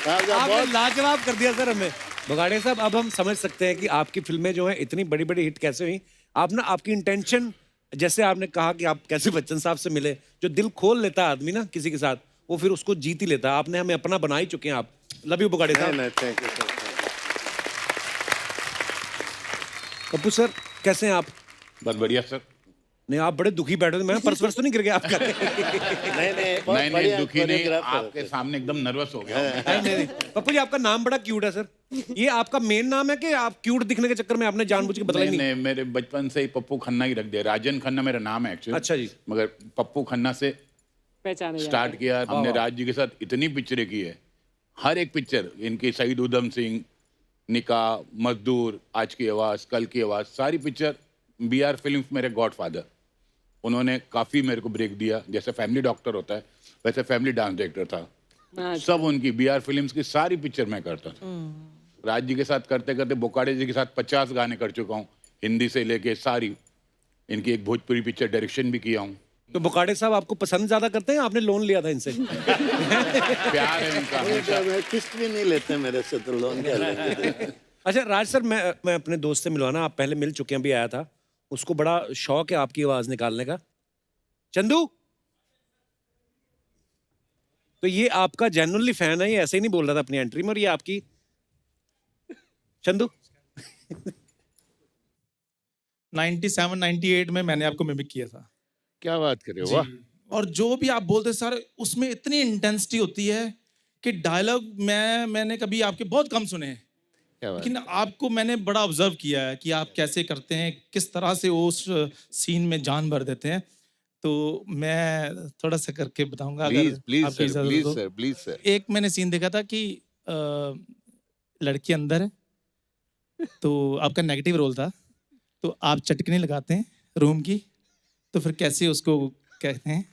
आपने लाजवाब कर दिया सर हमें। बगाड़े साहब अब हम समझ सकते हैं कि आपकी फिल्में जो हैं इतनी बड़ी बड़ी हिट कैसे हुई। आप ना, आपकी इंटेंशन, जैसे आपने कहा कि आप कैसे बच्चन साहब से मिले, जो दिल खोल लेता है आदमी ना किसी के साथ, वो फिर उसको जीत ही लेता है। आपने हमें अपना बना ही चुके हैं आप। लव यू बगाड़े साहब। Thank you sir. Pappu sir कैसे हैं आप? बहुत बढ़िया सर। नहीं आप बड़े दुखी बैठे थे, मैं पर्स वर्स तो नहीं गिर गया आपका? नहीं दुखी नहीं, आपके सामने एकदम नर्वस हो गया। नहीं पप्पू जी आपका नाम बड़ा क्यूट है सर। ये आपका मेन नाम है कि आप क्यूट दिखने के चक्कर में आपने जानबूझ के बदला ही नहीं? मेरे बचपन से ही पप्पू खन्ना ही रख दिया। राजन खन्ना मेरा नाम है एक्चुअली। अच्छा जी। मगर पप्पू खन्ना से पहचाने स्टार्ट किया हमने। राज जी के साथ इतनी पिक्चरें की है, हर एक पिक्चर इनकी, शहीद उधम सिंह, निकाह, मजदूर, आज की आवाज़, कल की आवाज़, सारी पिक्चर। BR फिल्म्स मेरे गॉडफादर, उन्होंने काफ़ी मेरे को ब्रेक दिया। जैसे फैमिली डॉक्टर होता है वैसे फैमिली डांस डायरेक्टर था। सब उनकी BR फिल्म्स की सारी पिक्चर मैं करता था। राज जी के साथ करते करते बोकाड़े जी के साथ 50 गाने कर चुका हूँ, हिंदी से लेके सारी। इनकी एक भोजपुरी पिक्चर डायरेक्शन भी किया हूँ। तो बुकाड़े साहब आपको पसंद ज्यादा करते हैं, आपने लोन लिया था इनसे? प्यार है इनका हमेशा। किस्त भी नहीं लेते मेरे से, तो लोन क्या लेंगे? अच्छा राज सर, मैं अपने दोस्त से मिलवाना, आप पहले मिल चुके हैं, अभी आया था, उसको बड़ा शौक है आपकी आवाज निकालने का। चंदू, तो ये आपका जेन्युइनली फैन है, ये ऐसे ही नहीं बोल रहा था अपनी एंट्री में, और ये आपकी चंदू 97-98 में मैंने आपको मिमिक किया था। क्या बात कर रहे हो, वाह। और जो भी आप बोलते सर, उसमें इतनी इंटेंसिटी होती है कि डायलॉग मैंने कभी आपके बहुत कम सुने हैं, क्या बात। लेकिन आपको मैंने बड़ा ऑब्जर्व किया है कि आप कैसे करते हैं, किस तरह से उस सीन में जान भर देते हैं। तो मैं थोड़ा सा करके बताऊंगा, अगर प्लीज प्लीज आपकी सर, इजाजत प्लीज हो। Sir, please sir. एक मैंने सीन देखा था कि लड़की अंदर है, तो आपका नेगेटिव रोल था, तो आप चटकनी लगाते हैं रूम की, तो फिर कैसे उसको कहते हैं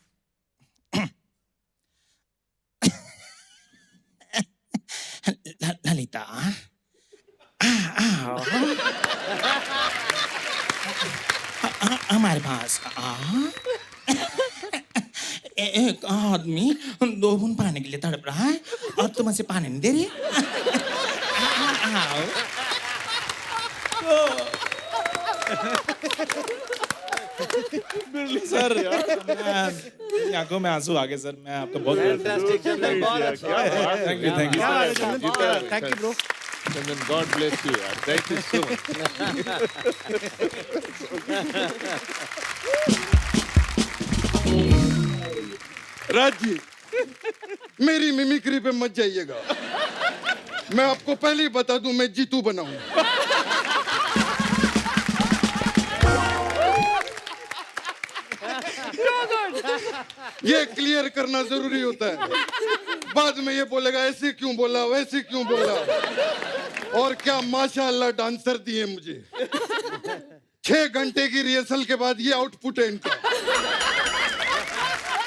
ललिता, हमारे पास एक आदमी 2 बूंद पाने के लिए तड़प रहा है और तुम उसे पानी नहीं दे रही। आओ। सर आंखों में आंसू आ गए सर, मैं आपका बहुत फैंटास्टिक चंदन, बहुत अच्छा। Thank you thank you bro. Chandan, God bless you यार, thank you so much. Raj ji, मेरी मिमिक्री पे मत जाइएगा, मैं आपको पहले ही बता दूं, मैं जीतू बनाऊं। ये क्लियर करना जरूरी होता है, बाद में ये बोलेगा ऐसे क्यों बोला, वैसे क्यों बोला। और क्या माशाअल्लाह डांसर दिए मुझे, 6 घंटे की रिहर्सल के बाद ये आउटपुट है इनका,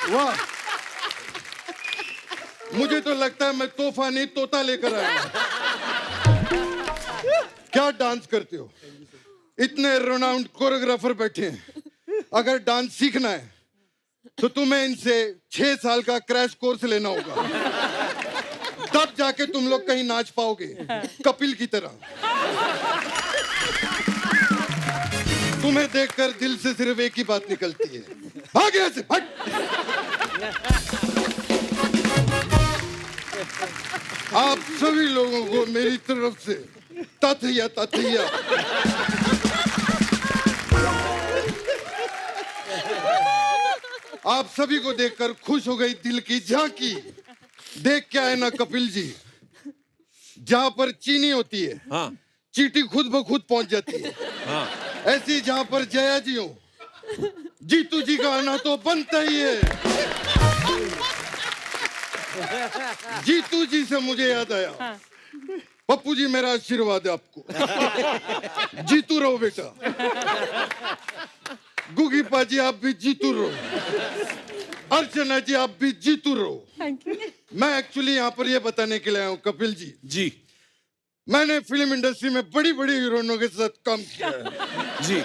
वाह। मुझे तो लगता है मैं तोहफा नहीं तोता लेकर आया हूं। क्या डांस करते हो, इतने रोनाउंड कोरियोग्राफर बैठे हैं, अगर डांस सीखना है तो तुम्हें इनसे 6 साल का क्रैश कोर्स लेना होगा, तब जाके तुम लोग कहीं नाच पाओगे कपिल की तरह। तुम्हें देखकर दिल से सिर्फ एक ही बात निकलती है, भाग यहाँ से, भाग। आप सभी लोगों को मेरी तरफ से तथैया तथैया। आप सभी को देखकर खुश हो गई दिल की झांकी। देख क्या है ना कपिल जी, जहां पर चीनी होती है, हाँ, चींटी खुद ब खुद पहुंच जाती है। हाँ, ऐसी जहां पर जया जी हो, जीतू जी का आना तो बनता ही है। जीतू जी से मुझे याद आया, पप्पू जी मेरा आशीर्वाद है आपको, जीतू रहो बेटा। गुगी पाजी आप भी जीतू रहो, अर्चना जी आप भी जीतू रहो। मैं एक्चुअली यहाँ पर ये बताने के लिए आया हूँ कपिल जी, जी मैंने फिल्म इंडस्ट्री में बड़ी बड़ी हीरोइनों के साथ काम किया है जी,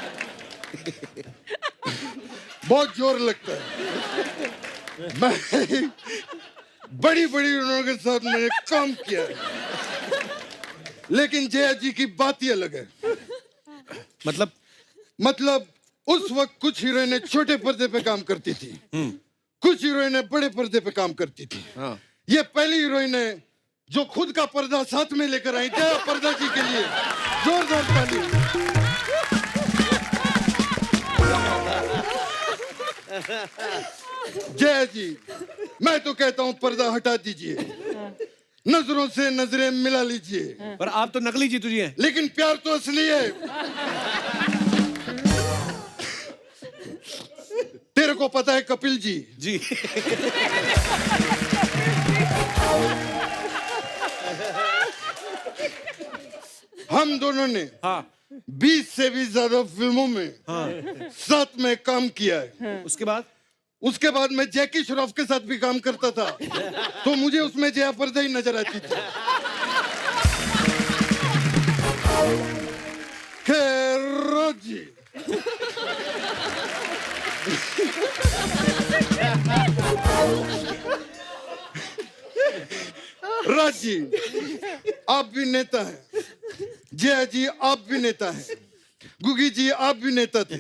बहुत जोर लगता है। मैं बड़ी बड़ी हीरोइनों के साथ मैंने काम किया है, लेकिन जया जी की बात ही अलग है। मतलब उस वक्त कुछ हीरोइनें छोटे पर्दे पे काम करती थी, कुछ हीरोइनें बड़े पर्दे पे काम करती थी। हाँ। ये पहली हीरोइन है जो खुद का पर्दा साथ में लेकर आई। जया पर्दा जी के लिए जोरदार ताली। जया जी, मैं तो कहता हूँ पर्दा हटा दीजिए, नजरों से नजरें मिला लीजिए। पर आप तो नकली जीतू जी हैं। लेकिन प्यार तो असली है। तेरे को पता है कपिल जी, जी हम दोनों ने हाँ 20 से भी ज्यादा फिल्मों में साथ में काम किया है। उसके बाद मैं जैकी श्रॉफ के साथ भी काम करता था, तो मुझे उसमें जया पर्दा ही नजर आती थी। खैर जी, राज जी, आप भी नेता हैं। जया जी, आप भी नेता हैं। गुगी जी, आप भी नेता थे।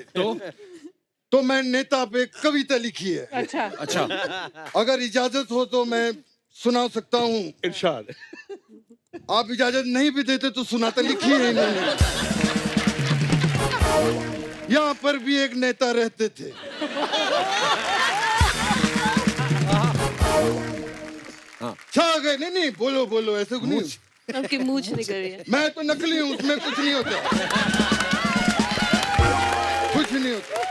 तो मैं नेता पे कविता लिखी है। अच्छा अच्छा, अगर इजाजत हो तो मैं सुना सकता हूँ। इरशाद। आप इजाजत नहीं भी देते तो सुनाता, लिखी है इन्होंने। यहाँ पर भी एक नेता रहते थे। छा गए। नहीं नहीं, बोलो बोलो, ऐसे नहीं। आपकी मूछ निकल रही है। मैं तो नकली हूँ, उसमें कुछ नहीं होता, कुछ नहीं होता।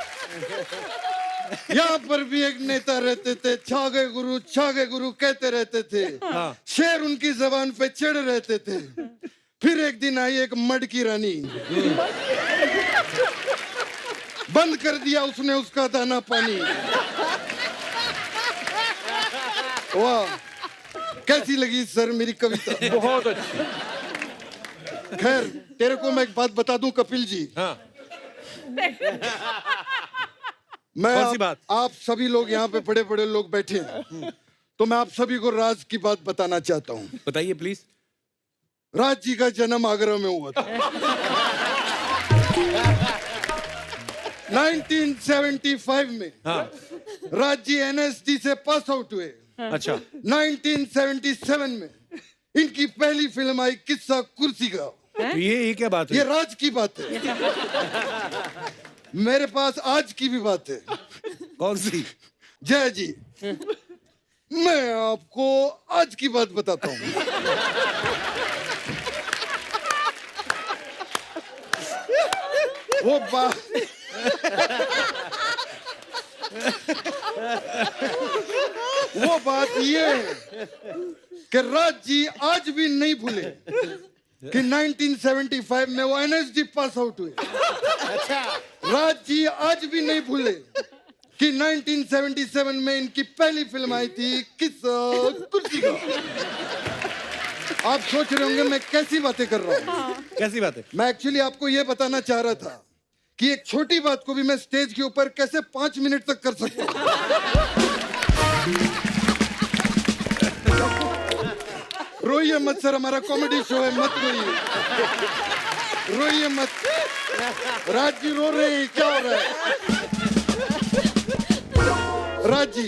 यहाँ पर भी एक नेता रहते थे, छा गए गुरु कहते रहते थे। शेर उनकी जबान पे चढ़ रहते थे। फिर एक दिन आई एक मड की रानी, बंद कर दिया उसने उसका दाना पानी। वाह, कैसी लगी सर मेरी कविता? बहुत अच्छी। खैर, तेरे को मैं एक बात बता दूं कपिल जी। हाँ, मैं कौन सी बात? आप सभी लोग यहाँ पे बड़े बड़े लोग बैठे हैं, तो मैं आप सभी को राज की बात बताना चाहता हूँ। बताइए प्लीज। राज जी का जन्म आगरा में हुआ था। 1975 में हाँ, राज जी NSD से पास आउट हुए। अच्छा, 1977 में इनकी पहली फिल्म आई किस्सा कुर्सी का। तो ये क्या बात ये है? राज की बात है। मेरे पास आज की भी बात है। कौन सी? जय जी, मैं आपको आज की बात बताता हूँ। वो बात ये है कि राज जी आज भी नहीं भूले कि 1975 में वो NSD पास आउट हुए। राज जी आज भी नहीं भूले कि 1977 में इनकी पहली फिल्म आई थी किस्सा कुर्सी का। आप सोच रहे होंगे मैं कैसी बातें कर रहा हूँ। कैसी बात है? मैं एक्चुअली आपको ये बताना चाह रहा था कि एक छोटी बात को भी मैं स्टेज के ऊपर कैसे 5 मिनट तक कर सकता हूँ। रोइए मत सर, हमारा कॉमेडी शो है, मत रोइए, रोइए मत। राज जी रो रहे हैं, क्या हो रहा है? राज जी,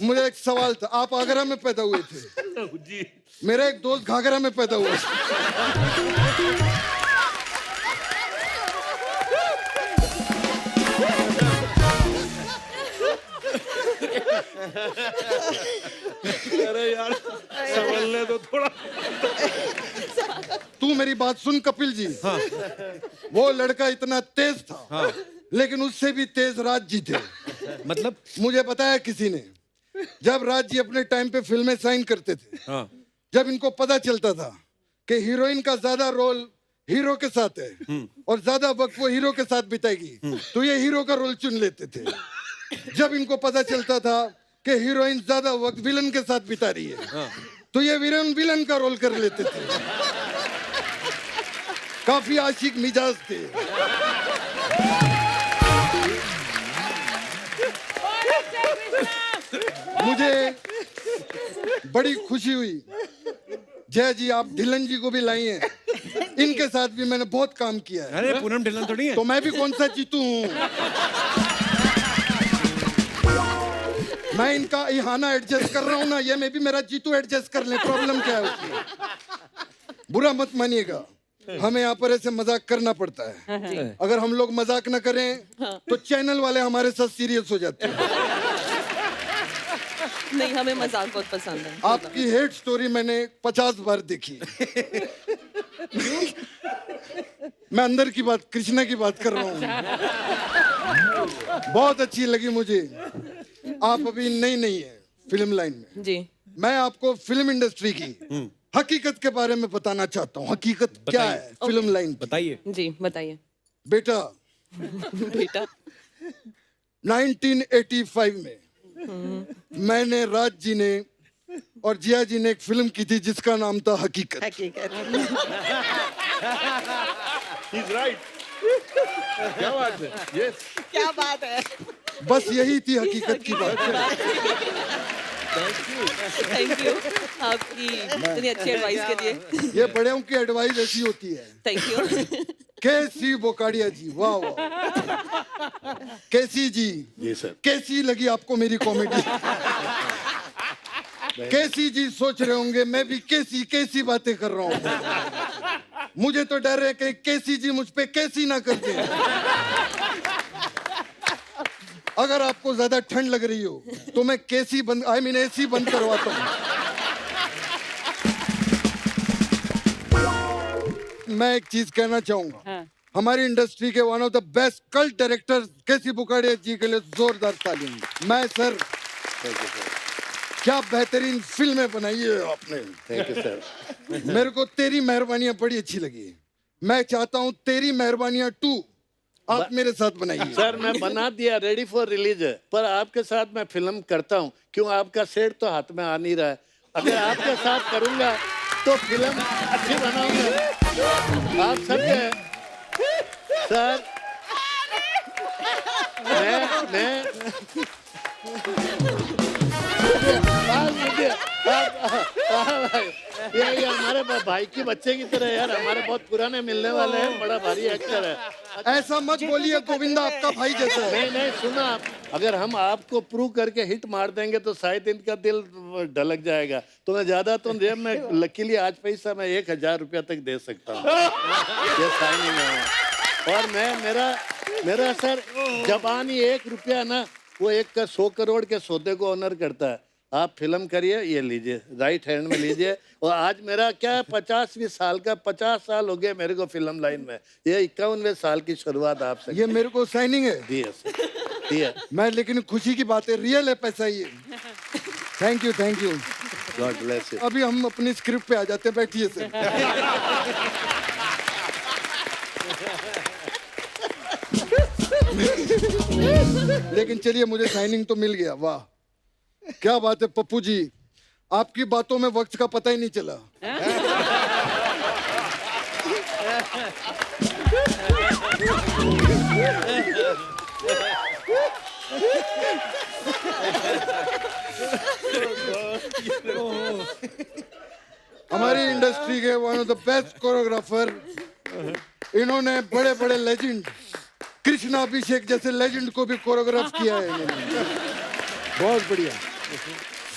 मुझे एक सवाल था। आप आगरा में पैदा हुए थे जी। मेरा एक दोस्त घाघरा में पैदा हुआ। अरे यार, संभलने दो थोड़ा। तू मेरी बात सुन कपिल जी। हाँ, वो लड़का इतना तेज था, हाँ, लेकिन उससे भी तेज राज जी थे। मतलब? मुझे बताया किसी ने, जब राज जी अपने टाइम पे फिल्में साइन करते थे, हाँ, जब इनको पता चलता था कि हीरोइन का ज्यादा रोल हीरो के साथ है और ज्यादा वक्त वो हीरो के साथ बिताएगी, तो ये हीरो का रोल चुन लेते थे। जब इनको पता चलता था कि हीरोइन ज्यादा वक्त विलन के साथ बिता रही है, तो ये विलन का रोल कर लेते थे। काफी आशिक मिजाज थे। मुझे बड़ी खुशी हुई जय जी, आप ढिल्लन जी को भी लाई हैं। इनके साथ भी मैंने बहुत काम किया है। अरे पूनम ढिल्लन थोड़ी है। तो मैं भी कौन सा जीतू हूँ। मैं इनका इहाना एडजस्ट कर रहा हूँ ना, ये मैं भी मेरा जीतू एडजस्ट कर ले। प्रॉब्लम क्या है उसमें? बुरा मत मानिएगा, हमें यहाँ पर ऐसे मजाक करना पड़ता है। अगर हम लोग मजाक ना करें तो चैनल वाले हमारे साथ सीरियस हो जाते हैं। नहीं, हमें मजाक बहुत पसंद है। आपकी हेट स्टोरी मैंने 50 बार देखी। मैं अंदर की बात, कृष्णा की बात कर रहा हूँ। बहुत अच्छी लगी मुझे। आप अभी नई है फिल्म लाइन में जी। मैं आपको फिल्म इंडस्ट्री की हकीकत के बारे में बताना चाहता हूँ। हकीकत क्या है फिल्म लाइन? बताइए जी, बताइए। बेटा, बेटा 1985 में मैंने, राज जी ने और जिया जी ने एक फिल्म की थी जिसका नाम था हकीकत। हकीकत। He's right. क्या बात है? यस, क्या बात है। बस यही थी हकीकत की बात। थैंक यू आपकी इतनी अच्छी एडवाइस के लिए। ये बड़ों की एडवाइस ऐसी होती है। Thank you. कैसी बोकाड़िया जी, वाह वाह। कैसी जी, जी सर। कैसी लगी आपको मेरी कॉमेडी? कैसी जी सोच रहे होंगे मैं भी कैसी कैसी बातें कर रहा हूँ। मुझे तो डर है कि कैसी जी मुझ पे कैसी ना कर दे। अगर आपको ज्यादा ठंड लग रही हो तो मैं कैसी बंद, आई मीन एसी बंद करवाता हूँ। मैं एक चीज कहना चाहूंगा, हाँ। हमारी इंडस्ट्री के one of the best cult director KC Bokadia ji के लिए जोरदार तालियां। मैं सर, क्या बेहतरीन फिल्में बनाई है आपने। Thank you sir. मेरे को तेरी मेहरबानियां बड़ी अच्छी लगी। मैं चाहता हूं तेरी मेहरबानियां 2 आप मेरे साथ बनाइए। सर मैं बना दिया, रेडी फॉर रिलीज है, पर आपके साथ मैं फिल्म करता हूँ क्यों, आपका सेट तो हाथ में आ नहीं रहा है। अगर आपके साथ करूंगा तो फिल्म अच्छी बनाऊंगा। आप सबके सर, मैं ये हमारे भाई की बच्चे की तरह यार, हमारे बहुत पुराने मिलने वाले हैं, बड़ा भारी एक्टर है। ऐसा मत बोलिए गोविंदा, आपका भाई जैसा है। नहीं नहीं, सुना आप, अगर हम आपको प्रूव करके हिट मार देंगे तो शायद इनका दिल ढलक जाएगा। तो मैं ज्यादा तो जेब में लकीली आज पैसा मैं 1000 रुपया तक दे सकता हूँ। ये साइनिंग है। और मैं मेरा सर जबानी 1 रुपया ना, वो 100 करोड़ के सौदे को ऑनर करता है। आप फिल्म करिए, ये लीजिए, राइट हैंड में लीजिए। और आज मेरा क्या 50वीं साल का, 50 साल हो गए मेरे को फिल्म लाइन में। ये 51वें साल की शुरुआत आपसे। ये मेरे को साइनिंग है दी है सर, दी है। मैं, लेकिन खुशी की बात है, रियल है पैसा ये। Thank you, thank you, God bless you. अभी हम अपनी स्क्रिप्ट पे आ जाते हैं, बैठिए सर। लेकिन चलिए, मुझे साइनिंग तो मिल गया, वाह क्या बात है पप्पू जी, आपकी बातों में वक्त का पता ही नहीं चला। हमारी इंडस्ट्री के one of the best choreographer, इन्होंने बड़े बड़े लेजेंड, कृष्णा अभिषेक जैसे लेजेंड को भी कोरियोग्राफ किया है इन्होंने। बहुत बढ़िया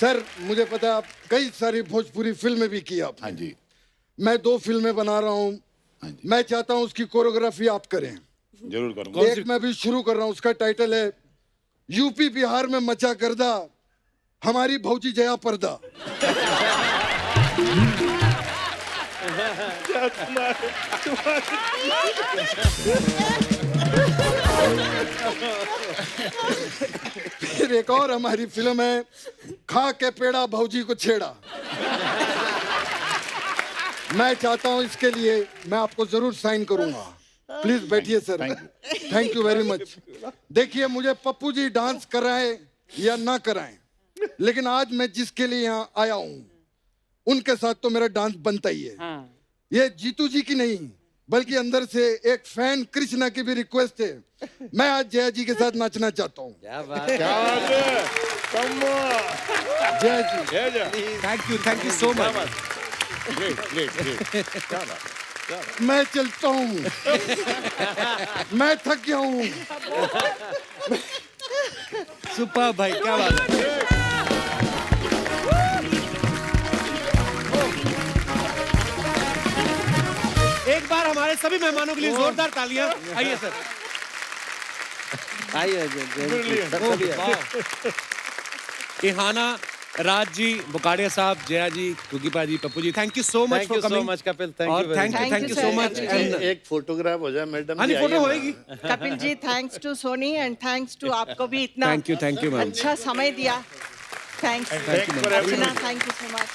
सर। मुझे पता है आप कई सारी भोजपुरी फिल्में भी की आप। हाँ जी। मैं 2 फिल्में बना रहा हूँ। हाँ जी। मैं चाहता हूँ उसकी कोरियोग्राफी आप करें। जरूर करूंगा। एक मैं भी शुरू कर रहा हूँ, उसका टाइटल है यूपी बिहार में मचा गर्दा, हमारी भौजी जया पर्दा। फिर एक और हमारी फिल्म है खा के पेड़ा भौजी को छेड़ा। मैं चाहता हूं इसके लिए मैं आपको जरूर साइन करूंगा। प्लीज बैठिए sir. Thank you very much. देखिए, मुझे पप्पू जी डांस कराएं या ना कराएं, लेकिन आज मैं जिसके लिए यहाँ आया हूँ उनके साथ तो मेरा डांस बनता ही है। हाँ। ये जीतू जी की नहीं, बल्कि अंदर से एक फैन कृष्णा की भी रिक्वेस्ट है। मैं आज जया जी के साथ नाचना चाहता हूँ। क्या बात है, Jaya ji, thank you so much. Great great great, क्या बात। मैं चलता हूँ, मैं थक गया हूँ। सुपर भाई, क्या बात है। एक बार हमारे सभी मेहमानों के लिए जोरदार तालियां। आइए सर। इहाना, राज जी, बुकाड़िया साहब, जया जी, कुकीपा जी, Pappu ji, thank you so much for coming. Kapil, और थैंक यू सो मच। एक फोटोग्राफ हो जाए मैडम। हाँ जी, फोटो होएगी। Kapil ji, thanks to Sony and thanks to आपको भी इतना थैंक यू मैम। अच्छा समय दिया। Thanks thank you ma'am. Archana, thank you so much.